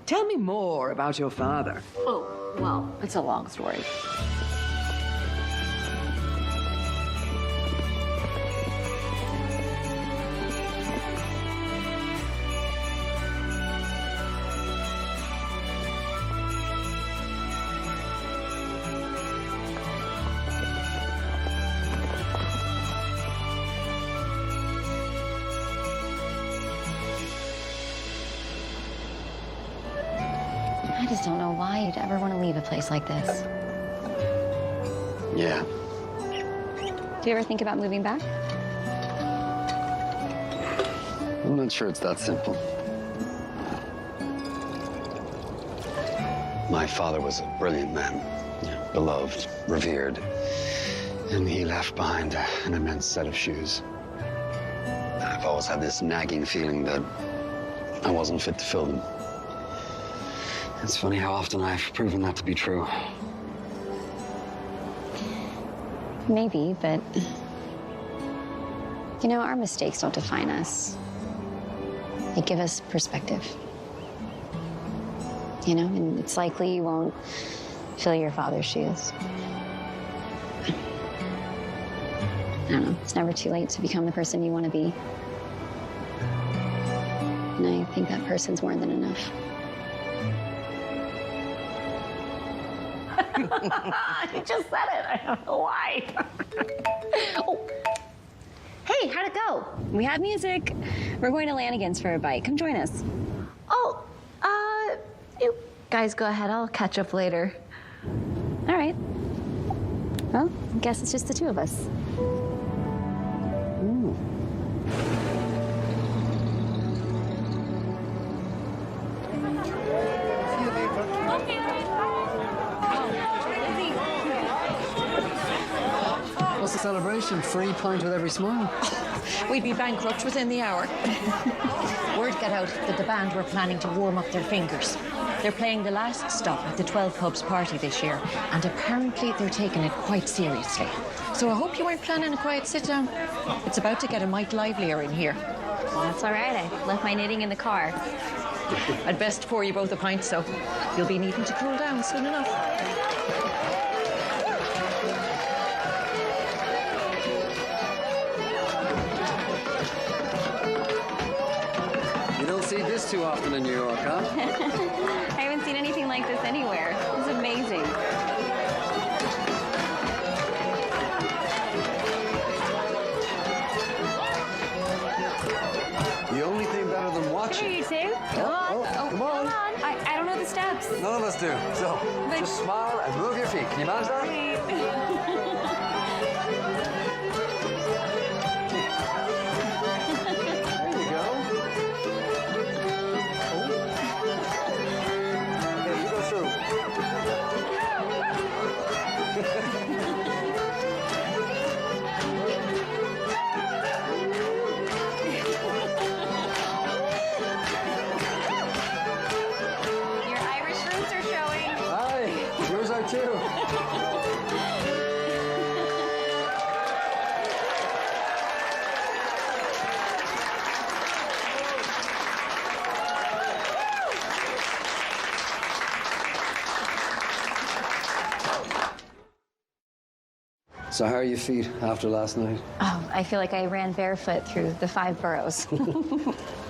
tell me more about your father. Oh, well, it's a long story. I just don't know why you'd ever want to leave a place like this. Yeah. Do you ever think about moving back? I'm not sure it's that simple. My father was a brilliant man, beloved, revered, and he left behind an immense set of shoes. I've always had this nagging feeling that I wasn't fit to fill them. It's funny how often I've proven that to be true. Maybe, but you know, our mistakes don't define us. They give us perspective. You know, and it's likely you won't fill your father's shoes. I don't know, it's never too late to become the person you want to be. And I think that person's more than enough. You just said it. I don't know why. Oh. Hey, how'd it go? We have music. We're going to Lanigan's for a bite. Come join us. Oh, you guys go ahead. I'll catch up later. All right. Well, I guess it's just the two of us. Ooh. What's the celebration? Free pint with every smile? We'd be bankrupt within the hour. Word got out that the band were planning to warm up their fingers. They're playing the last stop at the 12 Pubs party this year, and apparently they're taking it quite seriously. So I hope you weren't planning a quiet sit-down. It's about to get a mite livelier in here. Well, that's all right. I left my knitting in the car. I'd best pour you both a pint, so you'll be needing to cool down soon enough. You don't see this too often in New York, huh? I haven't seen anything like this anywhere. It's amazing. The only thing better than watching. Here, you two. Come on. Come on. I don't know the steps. None of us do. So, just smile and move your feet. Can you manage that? Your Irish roots are showing. Hi, yours are too. So how are your feet after last night? Oh, I feel like I ran barefoot through the 5 boroughs.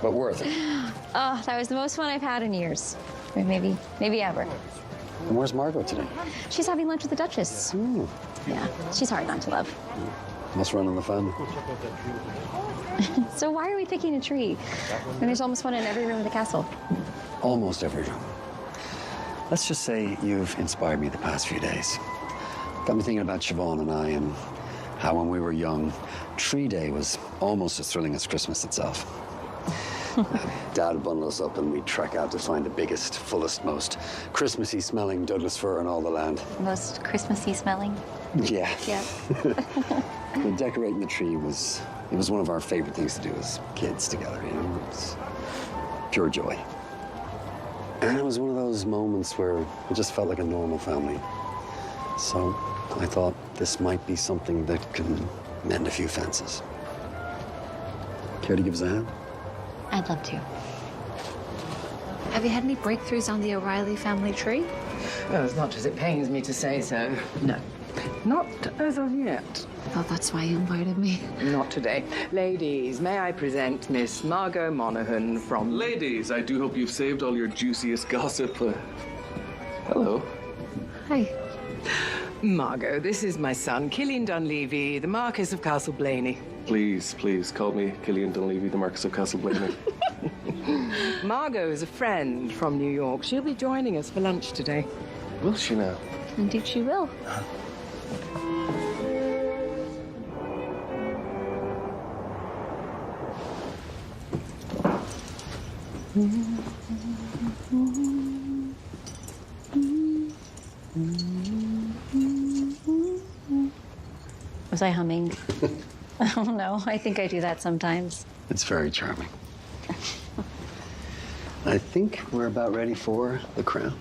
But worth it. Oh, that was the most fun I've had in years. Or maybe ever. And where's Margot today? She's having lunch with the Duchess. Ooh. Yeah, she's hard not to love. Must run in the family. So why are we picking a tree? And there's almost one in every room of the castle. Almost every room. Let's just say you've inspired me the past few days. Got me thinking about Siobhan and I and how when we were young, Tree Day was almost as thrilling as Christmas itself. Dad would bundle us up and we'd trek out to find the biggest, fullest, most Christmassy smelling Douglas fir in all the land. Most Christmassy smelling. Yeah. Yeah. But decorating the tree was one of our favorite things to do as kids together, you know? It was pure joy. And it was one of those moments where it just felt like a normal family. So I thought this might be something that can mend a few fences. Care to give us a hand? I'd love to. Have you had any breakthroughs on the O'Reilly family tree? Well, as much as it pains me to say so, no. Not as of yet. I thought that's why you invited me. Not today. Ladies, may I present Miss Margot Monaghan from... Ladies, I do hope you've saved all your juiciest gossip. Hello. Hi. Margot, this is my son, Killian Dunleavy, the Marquis of Castle Blaney. Please, please, call me Killian Dunleavy, the Marquis of Castle Blaney. Margot is a friend from New York. She'll be joining us for lunch today. Will she now? Indeed she will. Was I humming? Oh no, I think I do that sometimes. It's very charming. I think we're about ready for the crown.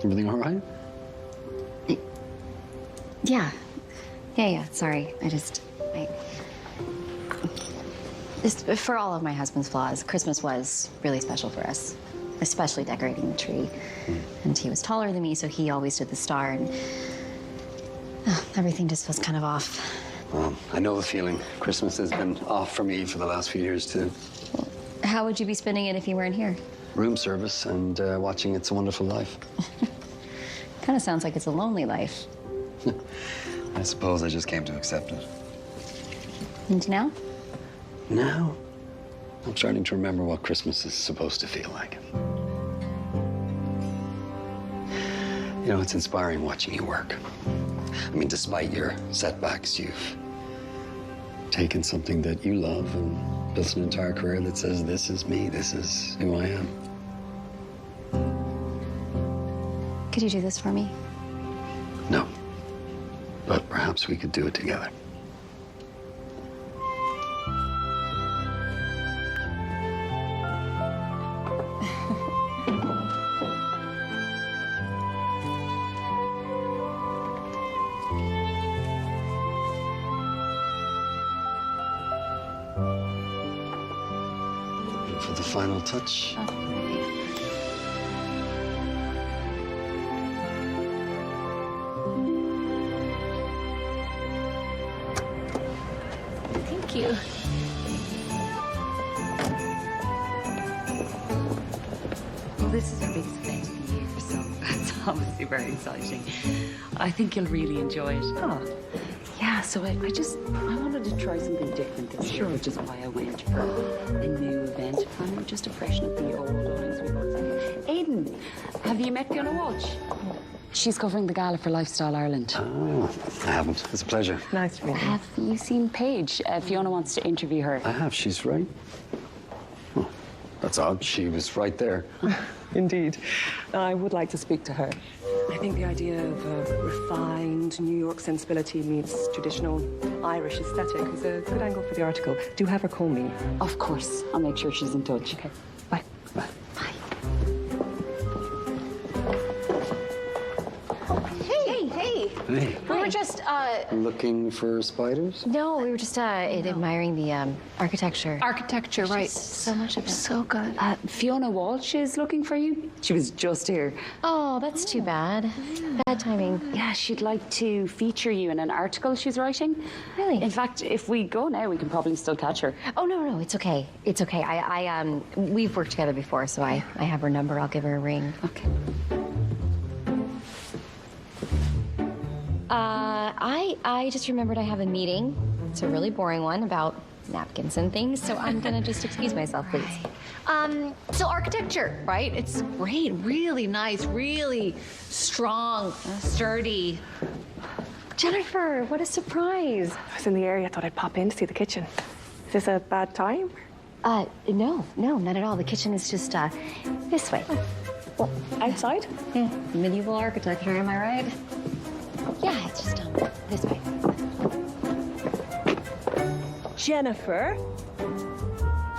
Everything all right? Yeah. Yeah, sorry. Just for all of my husband's flaws, Christmas was really special for us, especially decorating the tree. And he was taller than me, so he always did the star, and everything just was kind of off. Well, I know the feeling. Christmas has been off for me for the last few years, too. How would you be spending it if you weren't here? Room service and watching It's a Wonderful Life. Kind of sounds like it's a lonely life. I suppose I just came to accept it. And now? Now, I'm starting to remember what Christmas is supposed to feel like. You know, it's inspiring watching you work. I mean, despite your setbacks, you've taken something that you love and built an entire career that says, this is me, this is who I am. Could you do this for me? No. But perhaps we could do it together. And for the final touch. Thank you. Well, this is our biggest event of the year, so that's obviously very exciting. I think you'll really enjoy it. Oh, yeah, so I wanted to try something different this year, which is why I went for a new event, kind of just to freshen up the old audience we both have. Aiden, have you met Fiona Walsh? She's covering the gala for Lifestyle Ireland. Oh, I haven't. It's a pleasure. Nice to meet you. Have you seen Paige? Fiona wants to interview her. I have. She's right. Oh, that's odd. She was right there. Indeed. I would like to speak to her. I think the idea of a refined New York sensibility meets traditional Irish aesthetic is a good angle for the article. Do have her call me. Of course. I'll make sure she's in touch. Okay. Bye. Bye. Hey. Hey. We were just, Looking for spiders? No, we were just admiring the architecture. Architecture, right. So much of it. So good. Fiona Walsh is looking for you. She was just here. Oh, that's too bad. Bad timing. Yeah, she'd like to feature you in an article she's writing. Really? In fact, if we go now, we can probably still catch her. Oh, no, it's okay. It's okay. We've worked together before, so I have her number. I'll give her a ring. Okay. I just remembered I have a meeting. It's a really boring one about napkins and things, so I'm gonna just excuse myself, please. So architecture, right? It's great, really nice, really strong, sturdy. Jennifer, what a surprise. I was in the area, I thought I'd pop in to see the kitchen. Is this a bad time? No, not at all. The kitchen is just, this way. Well, outside? Yeah, medieval architecture, am I right? Yeah, it's just, this way. Jennifer,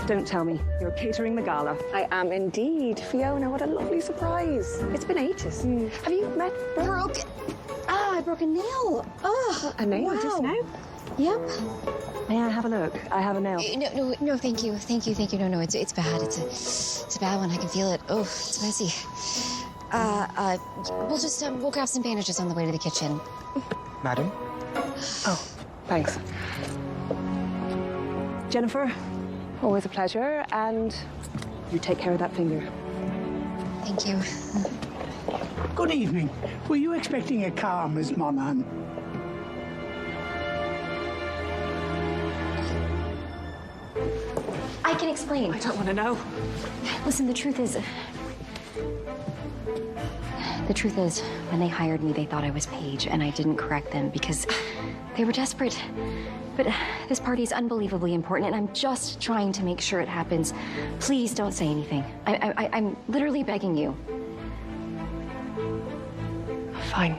don't tell me you're catering the gala. I am indeed. Fiona, what a lovely surprise. It's been ages. Have you met Brooke? I broke a nail. Oh, a nail wow. just now? Yep. May I have a look? I have a nail. No, thank you. No, it's bad. It's a bad one. I can feel it. Oh, it's messy. We'll grab some bandages on the way to the kitchen. Madam? Oh, thanks. Jennifer, always a pleasure, and you take care of that finger. Thank you. Good evening. Were you expecting a car, Miss Monahan? I can explain. I don't want to know. Listen, the truth is, when they hired me, they thought I was Paige, and I didn't correct them because they were desperate. But this party is unbelievably important, and I'm just trying to make sure it happens. Please don't say anything. I'm literally begging you. Fine.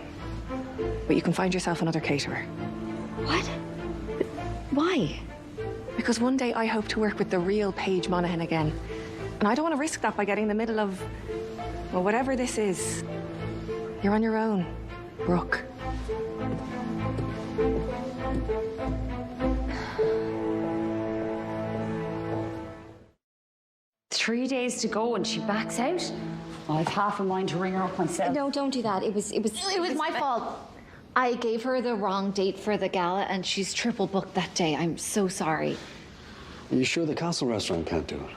But you can find yourself another caterer. What? Why? Because one day I hope to work with the real Paige Monaghan again. And I don't want to risk that by getting in the middle of, well, whatever this is. You're on your own, Brooke. Three days to go and she backs out? I've half a mind to ring her up myself. No, don't do that. It was my fault. I gave her the wrong date for the gala, and she's triple booked that day. I'm so sorry. Are you sure the Castle restaurant can't do it?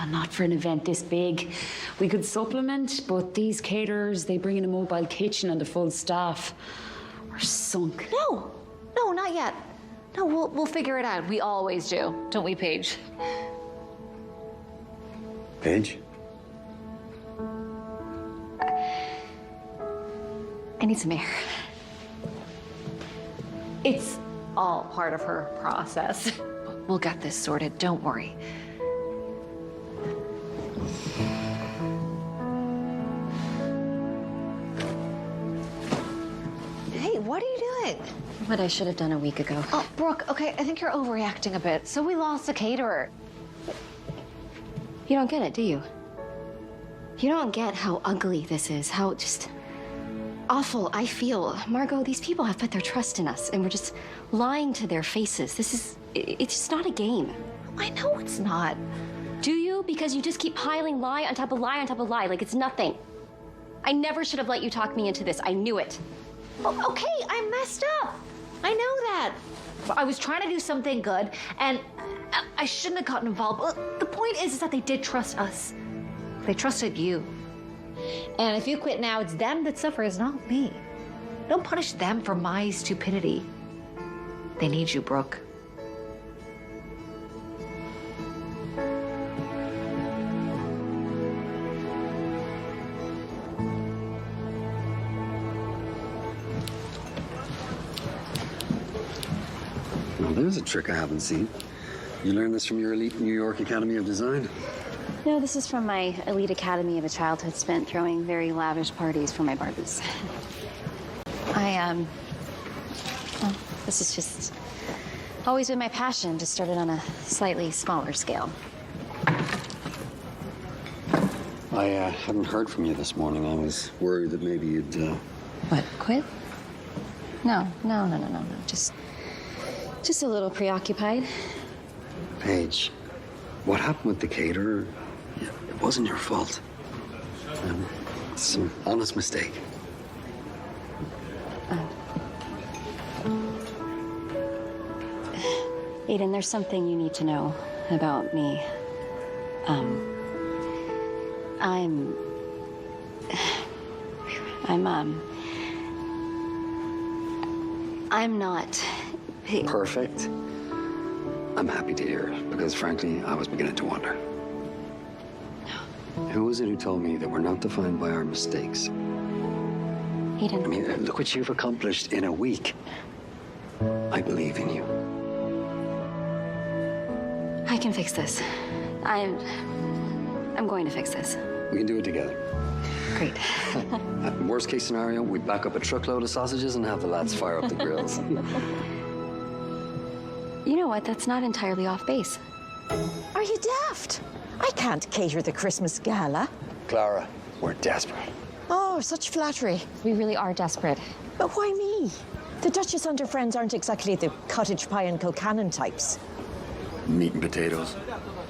Not for an event this big. We could supplement, but these caterers, they bring in a mobile kitchen and a full staff. We're sunk. No, not yet. No, we'll figure it out. We always do, don't we, Paige? Paige? I need some air. It's all part of her process. We'll get this sorted, don't worry. Hey, what are you doing? What I should have done a week ago. Oh, Brooke, okay, I think you're overreacting a bit. So we lost a caterer. You don't get it, do you? You don't get how ugly this is, how just awful I feel. Margot, these people have put their trust in us, and we're just lying to their faces. It's just not a game. I know it's not. Do you? Because you just keep piling lie on top of lie on top of lie like it's nothing. I never should have let you talk me into this. I knew it. Oh, okay, I messed up. I know that. I was trying to do something good, and I shouldn't have gotten involved. The point is that they did trust us. They trusted you. And if you quit now, it's them that suffers, not me. Don't punish them for my stupidity. They need you, Brooke. Well, there's a trick I haven't seen. You learned this from your elite New York Academy of Design? No, this is from my elite academy of a childhood spent throwing very lavish parties for my Barbies. Well, this is just always been my passion, just started on a slightly smaller scale. I haven't heard from you this morning. I was worried that maybe you'd... What, quit? No. Just a little preoccupied. Paige, what happened with the caterer? It wasn't your fault. It's an honest mistake. Aiden, there's something you need to know about me. I'm not... Perfect. I'm happy to hear it, because frankly, I was beginning to wonder. Who was it who told me that we're not defined by our mistakes? Aiden. I mean, look what you've accomplished in a week. I believe in you. I can fix this. I'm going to fix this. We can do it together. Great. Worst case scenario, we back up a truckload of sausages and have the lads fire up the grills. You know what? That's not entirely off base. Are you daft? I can't cater the Christmas gala. Clara, we're desperate. Oh, such flattery. We really are desperate. But why me? The Duchess and her friends aren't exactly the cottage pie and Kilcannon types. Meat and potatoes.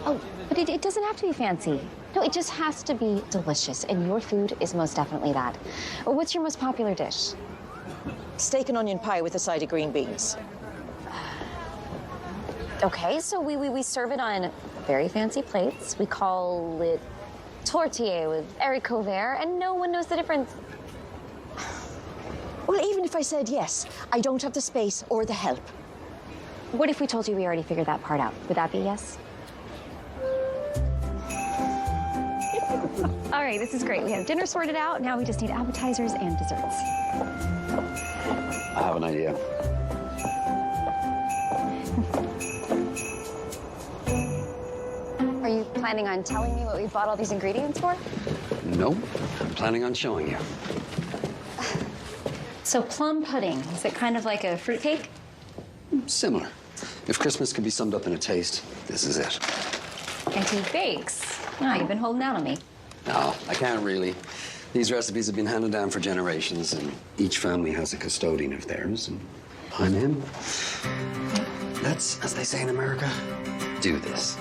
Oh, but it doesn't have to be fancy. No, it just has to be delicious, and your food is most definitely that. Well, what's your most popular dish? Steak and onion pie with a side of green beans. Okay, so we serve it on very fancy plates. We call it tortilla with haricot vert, and no one knows the difference. Well, even if I said yes, I don't have the space or the help. What if we told you we already figured that part out? Would that be a yes? All right, this is great. We have dinner sorted out. Now we just need appetizers and desserts. I have an idea. Are you planning on telling me what we bought all these ingredients for? No, I'm planning on showing you. So plum pudding, is it kind of like a fruitcake? Similar. If Christmas could be summed up in a taste, this is it. Antique bakes. No, you've been holding out on me. No, I can't really. These recipes have been handed down for generations, and each family has a custodian of theirs, and I'm him. Let's, as they say in America, do this.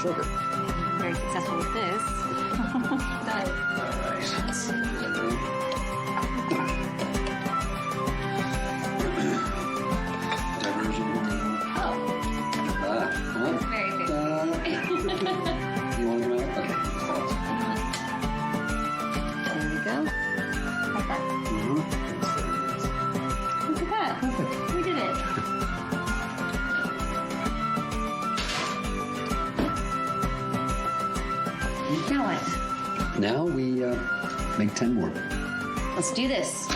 Sugar. Very successful with this. Now we make 10 more. Let's do this.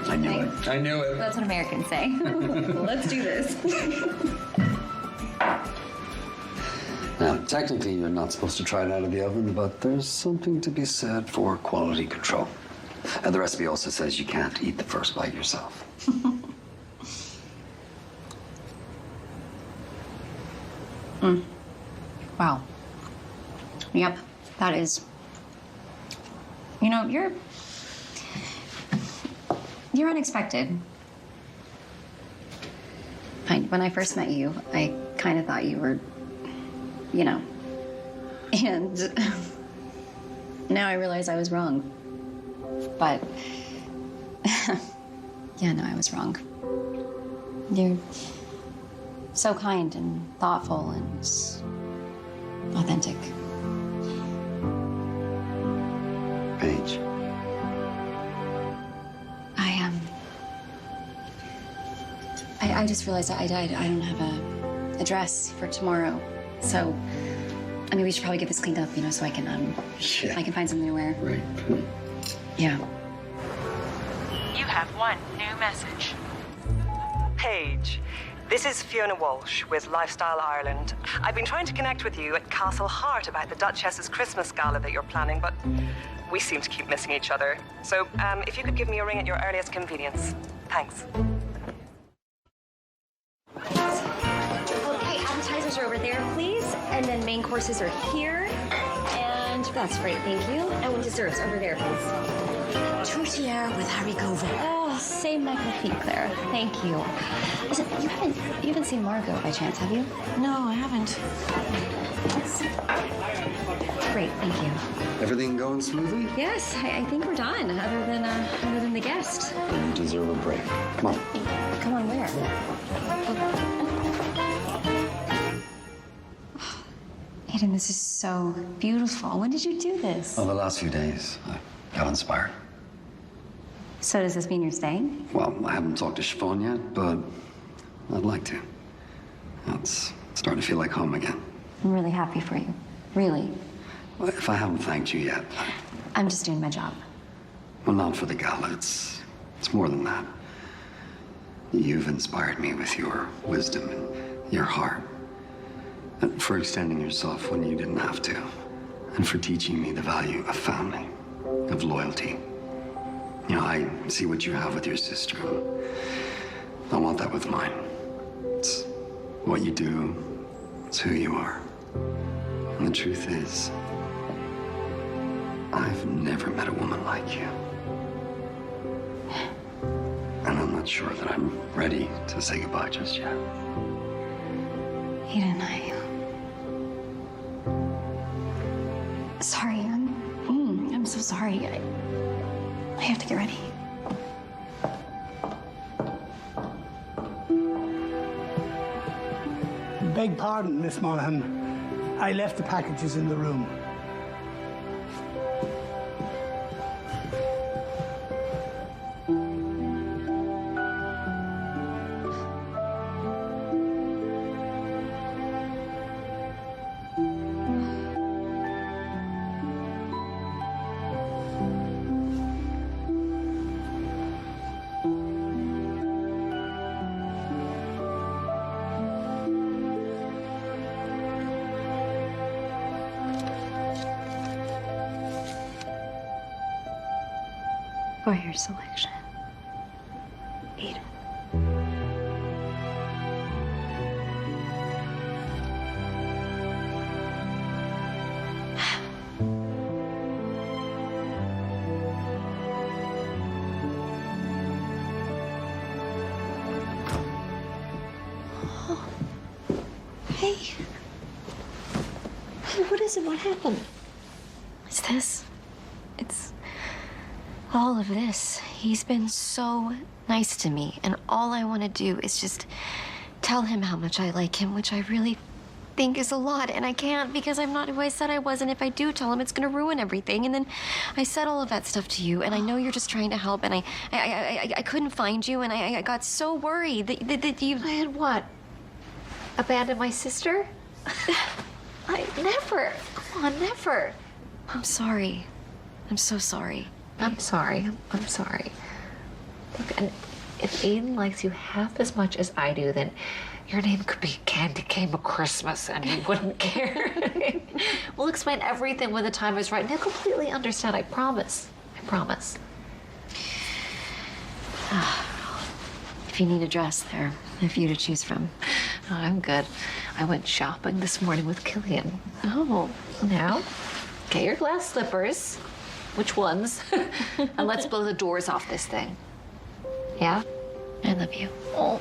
I knew it. I knew it. That's what Americans say. Let's do this. Now, technically, you're not supposed to try it out of the oven, but there's something to be said for quality control. And the recipe also says you can't eat the first bite yourself. Wow. Yep, that is. You know, you're unexpected. When I first met you, I kind of thought you were, you know, and now I realize I was wrong. But, yeah, no, I was wrong. You're so kind and thoughtful and authentic. Paige. I just realized I don't have a dress for tomorrow. So, I mean, we should probably get this cleaned up, you know, so I can I can find something to wear. Right. Yeah. You have one new message. Paige, this is Fiona Walsh with Lifestyle Ireland. I've been trying to connect with you at Castle Hart about the Duchess's Christmas gala that you're planning, but we seem to keep missing each other. So if you could give me a ring at your earliest convenience. Thanks. Okay, appetizers are over there, please. And then main courses are here. And that's great, thank you. And with desserts over there, please. Tortilla with haricot vert. Oh, c'est magnifique, Claire. Thank you. Listen, you haven't seen Margot by chance, have you? No, I haven't. Great, thank you. Everything going smoothly? Yes, I think we're done. Other than the guest. You deserve a break. Come on. Come on, where? Aiden, this is so beautiful. When did you do this? Well, the last few days, I got inspired. So does this mean you're staying? Well, I haven't talked to Siobhan yet, but I'd like to. It's starting to feel like home again. I'm really happy for you. Really. Well, if I haven't thanked you yet, I'm just doing my job. well, not for the gala. It's more than that. You've inspired me with your wisdom and your heart. And for extending yourself when you didn't have to. And for teaching me the value of family, of loyalty. You know, I see what you have with your sister. I want that with mine. It's what you do. It's who you are. And the truth is, I've never met a woman like you. And I'm not sure that I'm ready to say goodbye just yet. Aiden, sorry, I'm so sorry. I have to get ready. Beg pardon, Miss Monaghan. I left the packages in the room. For your selection, Aiden. Hey. Hey, what is it? What happened? It's this. It's all of this. He's been so nice to me, and all I want to do is just tell him how much I like him, which I really think is a lot, and I can't because I'm not who I said I was, and if I do tell him, it's gonna ruin everything. And then I said all of that stuff to you, and I know you're just trying to help, and I couldn't find you, and I got so worried that you... I had what? Abandoned my sister? I never. Come on, never. I'm sorry. I'm so sorry. I'm sorry. I'm sorry. Look, and if Aiden likes you half as much as I do, then your name could be Candy Cane Christmas, and he wouldn't care. We'll explain everything when the time is right, and he'll completely understand. I promise. I promise. If you need a dress, there are a few to choose from. Oh, I'm good. I went shopping this morning with Killian. Oh. Now, get your glass slippers. Which ones? And let's blow the doors off this thing. Yeah? I love you. Oh,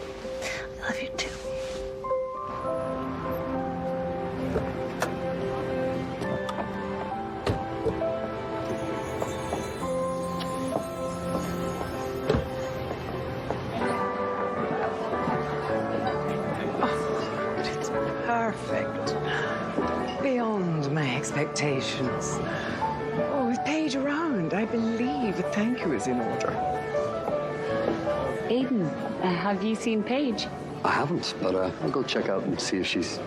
I love you too. It's perfect. Beyond my expectations. Oh, with Paige around, I believe a thank you is in order. Aiden, have you seen Paige? I haven't, but I'll go check out and see if she's...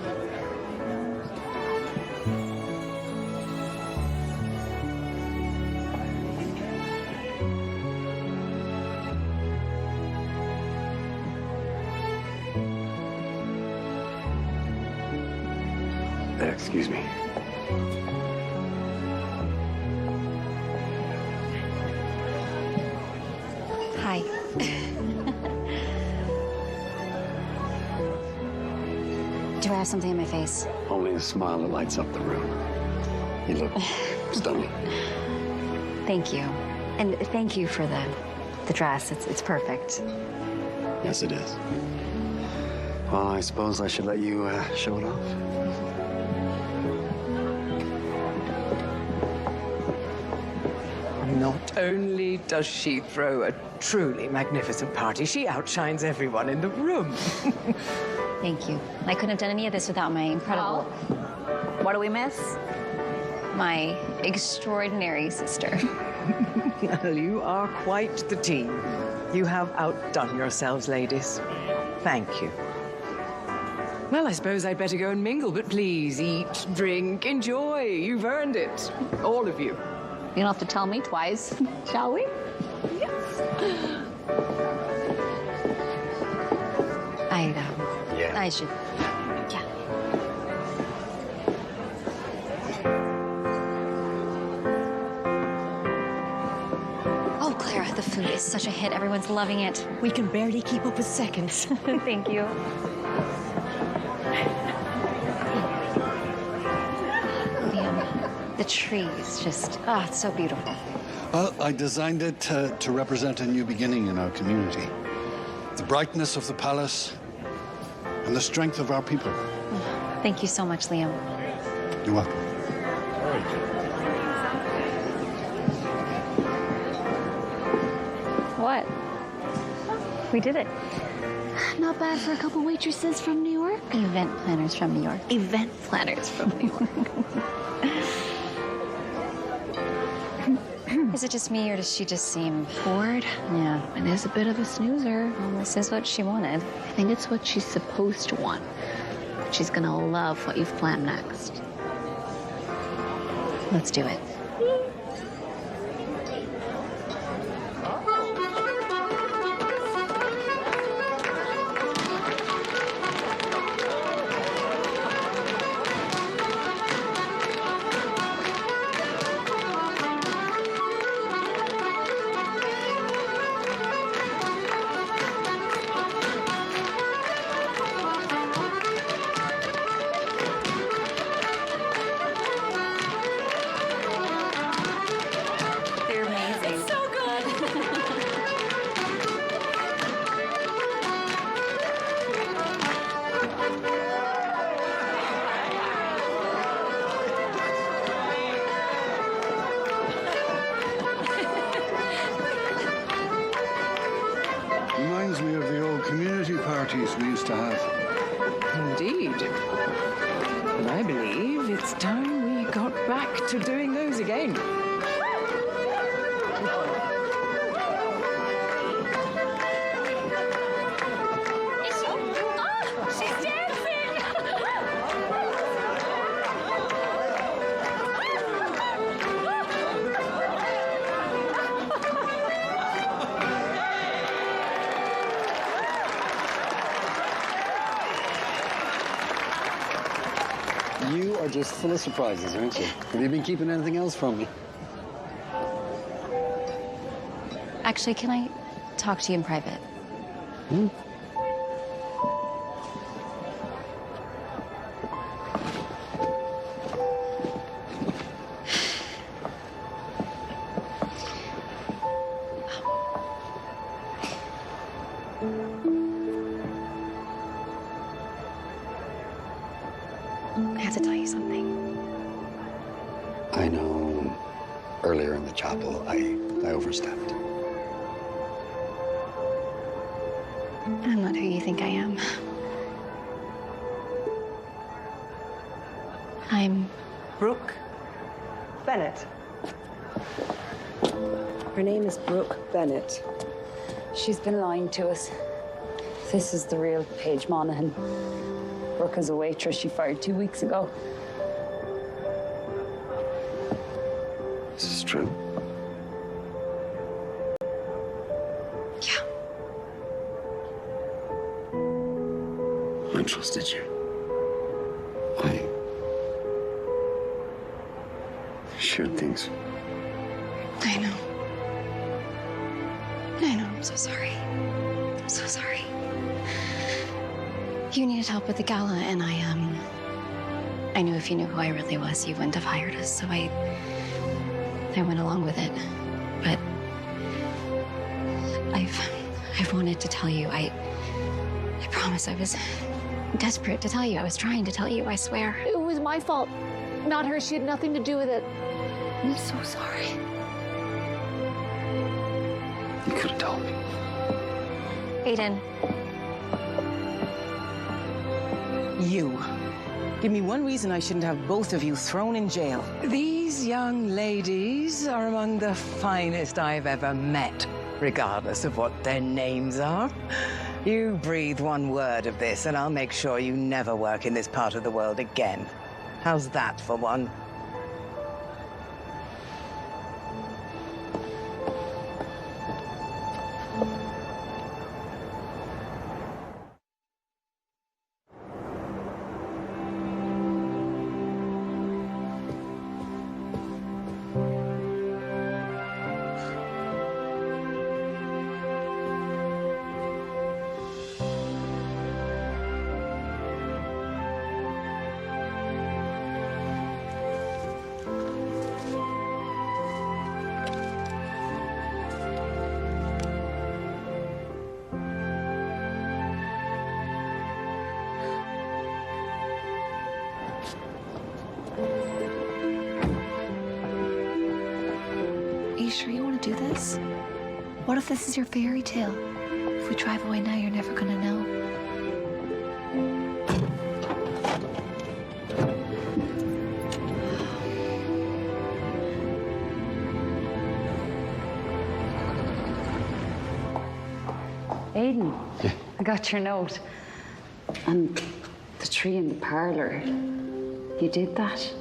Excuse me. Hi. Do I have something in my face? Only a smile that lights up the room. You look stunning. Thank you. And thank you for the dress. It's perfect. Yes, it is. Well, I suppose I should let you show it off. Not only does she throw a truly magnificent party, she outshines everyone in the room. Thank you. I couldn't have done any of this without my incredible... what do we miss? My extraordinary sister. Well, you are quite the team. You have outdone yourselves, ladies. Thank you. Well, I suppose I'd better go and mingle, but please eat, drink, enjoy. You've earned it. All of you. You don't have to tell me twice, shall we? I should. Yeah. Oh, Clara, the food is such a hit. Everyone's loving it. We can barely keep up with seconds. Thank you. Liam, the tree is just, it's so beautiful. Well, I designed it to represent a new beginning in our community. The brightness of the palace and the strength of our people. Thank you so much, Liam. You're welcome. What? We did it. Not bad for a couple waitresses from New York. Event planners from New York. Event planners from New York. Is it just me, or does she just seem bored? Yeah. And is a bit of a snoozer. Well, this is what she wanted. I think it's what she's supposed to want. She's gonna love what you've planned next. Let's do it. Reminds me of the old community parties we used to have. Indeed. And I believe it's time we got back to doing those again. You are just full of surprises, aren't you? Have you been keeping anything else from me? Actually, can I talk to you in private? Hmm? I have to tell you something. I know earlier in the chapel, I overstepped. I'm not who you think I am. I'm Brooke Bennett. Her name is Brooke Bennett. She's been lying to us. This is the real Paige Monaghan. Brooke is a waitress she fired 2 weeks ago. This is true. Yeah. I trusted you. I shared things. I know. I know, I'm so sorry. I'm so sorry. You needed help with the gala, and I knew if you knew who I really was, you wouldn't have hired us, so I went along with it. But I've wanted to tell you. I promise I was desperate to tell you. I was trying to tell you, I swear. It was my fault, not hers. She had nothing to do with it. I'm so sorry. You could have told me. Aiden. You Give me one reason I shouldn't have both of you thrown in jail. These young ladies are among the finest I've ever met, regardless of what their names are. You breathe one word of this, and I'll make sure you never work in this part of the world again. How's that for one? Are you sure you want to do this? What if this is your fairy tale? If we drive away now, you're never gonna know. Aiden, I got your note. And the tree in the parlour. You did that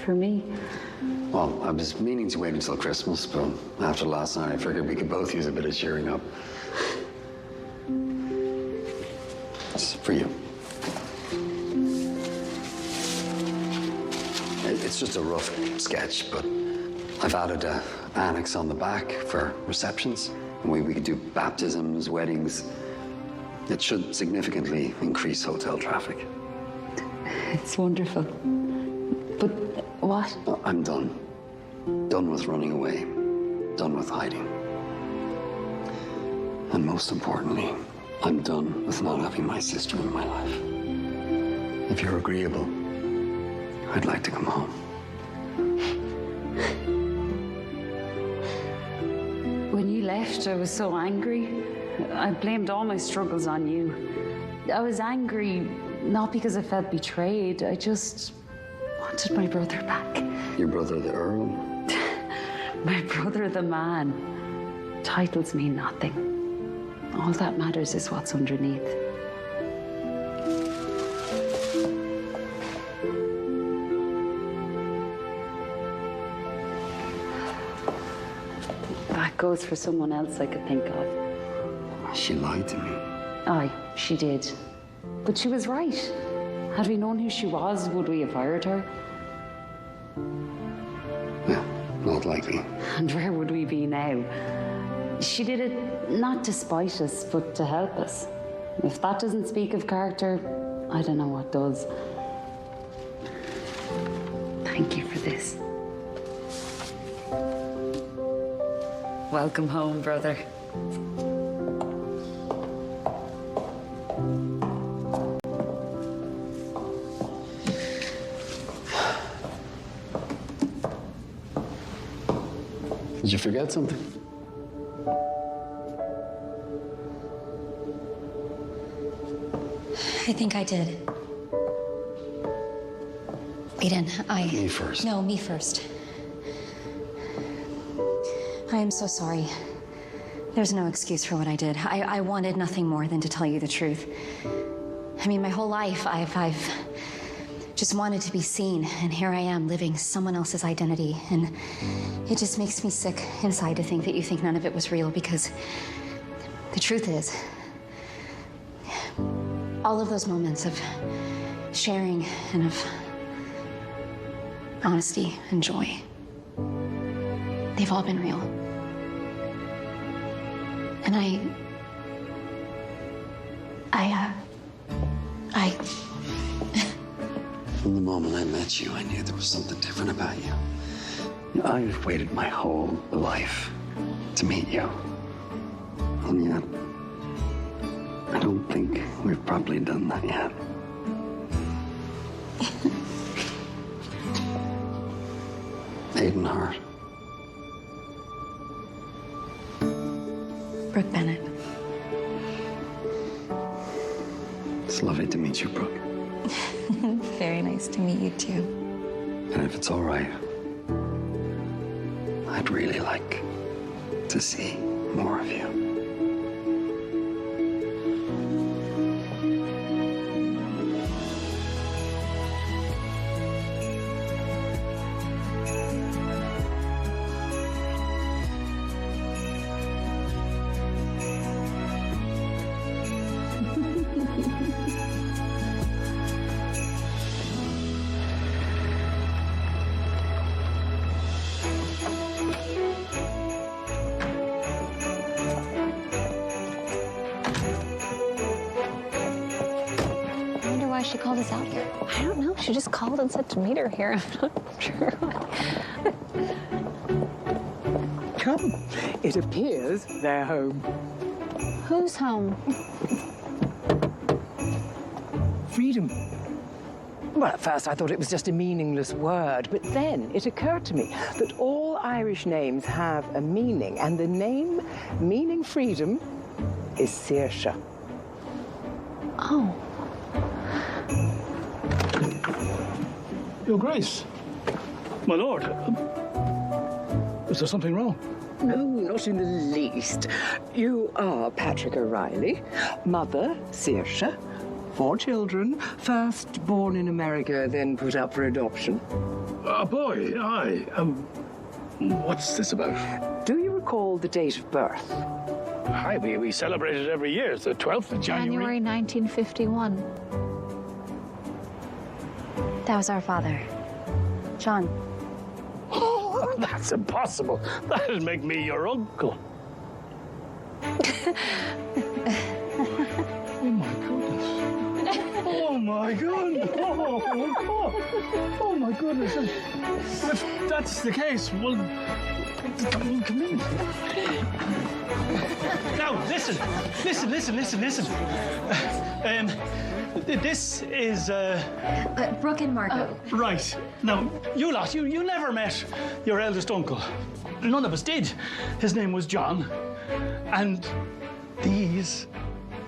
for me. Well, I was meaning to wait until Christmas, but after last night, I figured we could both use a bit of cheering up. It's for you. It's just a rough sketch, but I've added an annex on the back for receptions. And we could do baptisms, weddings. It should significantly increase hotel traffic. It's wonderful. But what? I'm done. Done with running away. Done with hiding. And most importantly, I'm done with not having my sister in my life. If you're agreeable, I'd like to come home. When you left, I was so angry. I blamed all my struggles on you. I was angry not because I felt betrayed. I just wanted my brother back. Your brother, the Earl? My brother, the man. Titles mean nothing. All that matters is what's underneath. That goes for someone else I could think of. She lied to me. Aye, she did. But she was right. Had we known who she was, would we have hired her? Yeah, not likely. And where would we be now? She did it not to spite us, but to help us. If that doesn't speak of character, I don't know what does. Thank you for this. Welcome home, brother. Did you forget something? I think I did. Aiden, Me first. No, me first. I am so sorry. There's no excuse for what I did. I wanted nothing more than to tell you the truth. I mean, my whole life, I've just wanted to be seen, and here I am living someone else's identity, and it just makes me sick inside to think that you think none of it was real, because the truth is, all of those moments of sharing and of honesty and joy, they've all been real. And From the moment I met you, I knew there was something different about you. I've waited my whole life to meet you. And yet, I don't think we've probably done that yet. Aiden Hart. Brooke Bennett. It's lovely to meet you, Brooke. Very nice nice to meet you too. And if it's all right, I'd really like to see more of you. She called us out here. I don't know. She just called and said to meet her here. I'm not sure. Come. It appears they're home. Who's home? Freedom. Well, at first I thought it was just a meaningless word, but then it occurred to me that all Irish names have a meaning, and the name meaning freedom is Saoirse. Oh. Your Grace. My lord. Is there something wrong? No, not in the least. You are Patrick O'Reilly, mother, Saoirse, 4 children, first born in America, then put up for adoption. A boy, aye. What's this about? Do you recall the date of birth? Aye, we celebrate it every year. It's the 12th of January 1951. That was our father, John. Oh, that's impossible. That'd make me your uncle. Oh, my goodness. Oh, my goodness. Oh, my goodness. If that's the case, well, come in. Now, listen. This is, Brooke and Margot. Right. Now, you lot, you never met your eldest uncle. None of us did. His name was John. And these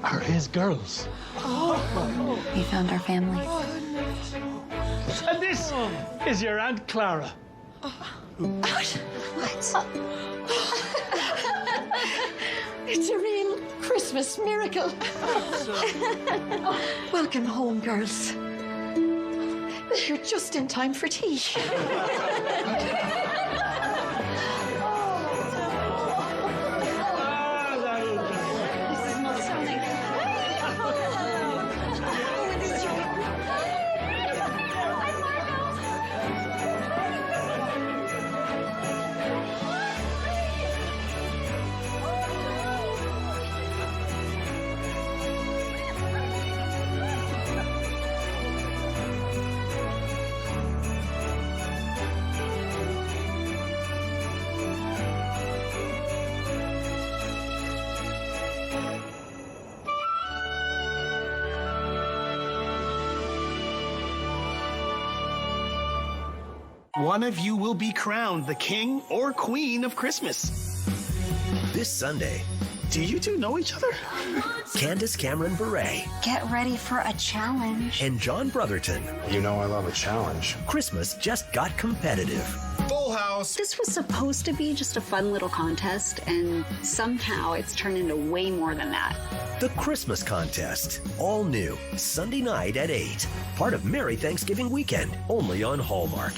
are his girls. We found our family. And this is your Aunt Clara. What? It's a real Christmas miracle. Welcome home, girls. You're just in time for tea. One of you will be crowned the king or queen of Christmas. This Sunday, do you two know each other? Candace Cameron Bure Get ready for a challenge. and John Brotherton. You know I love a challenge. Christmas just got competitive. Full house. This was supposed to be just a fun little contest, and somehow it's turned into way more than that. The Christmas Contest. All new. Sunday night at 8. Part of Merry Thanksgiving weekend. Only on Hallmark.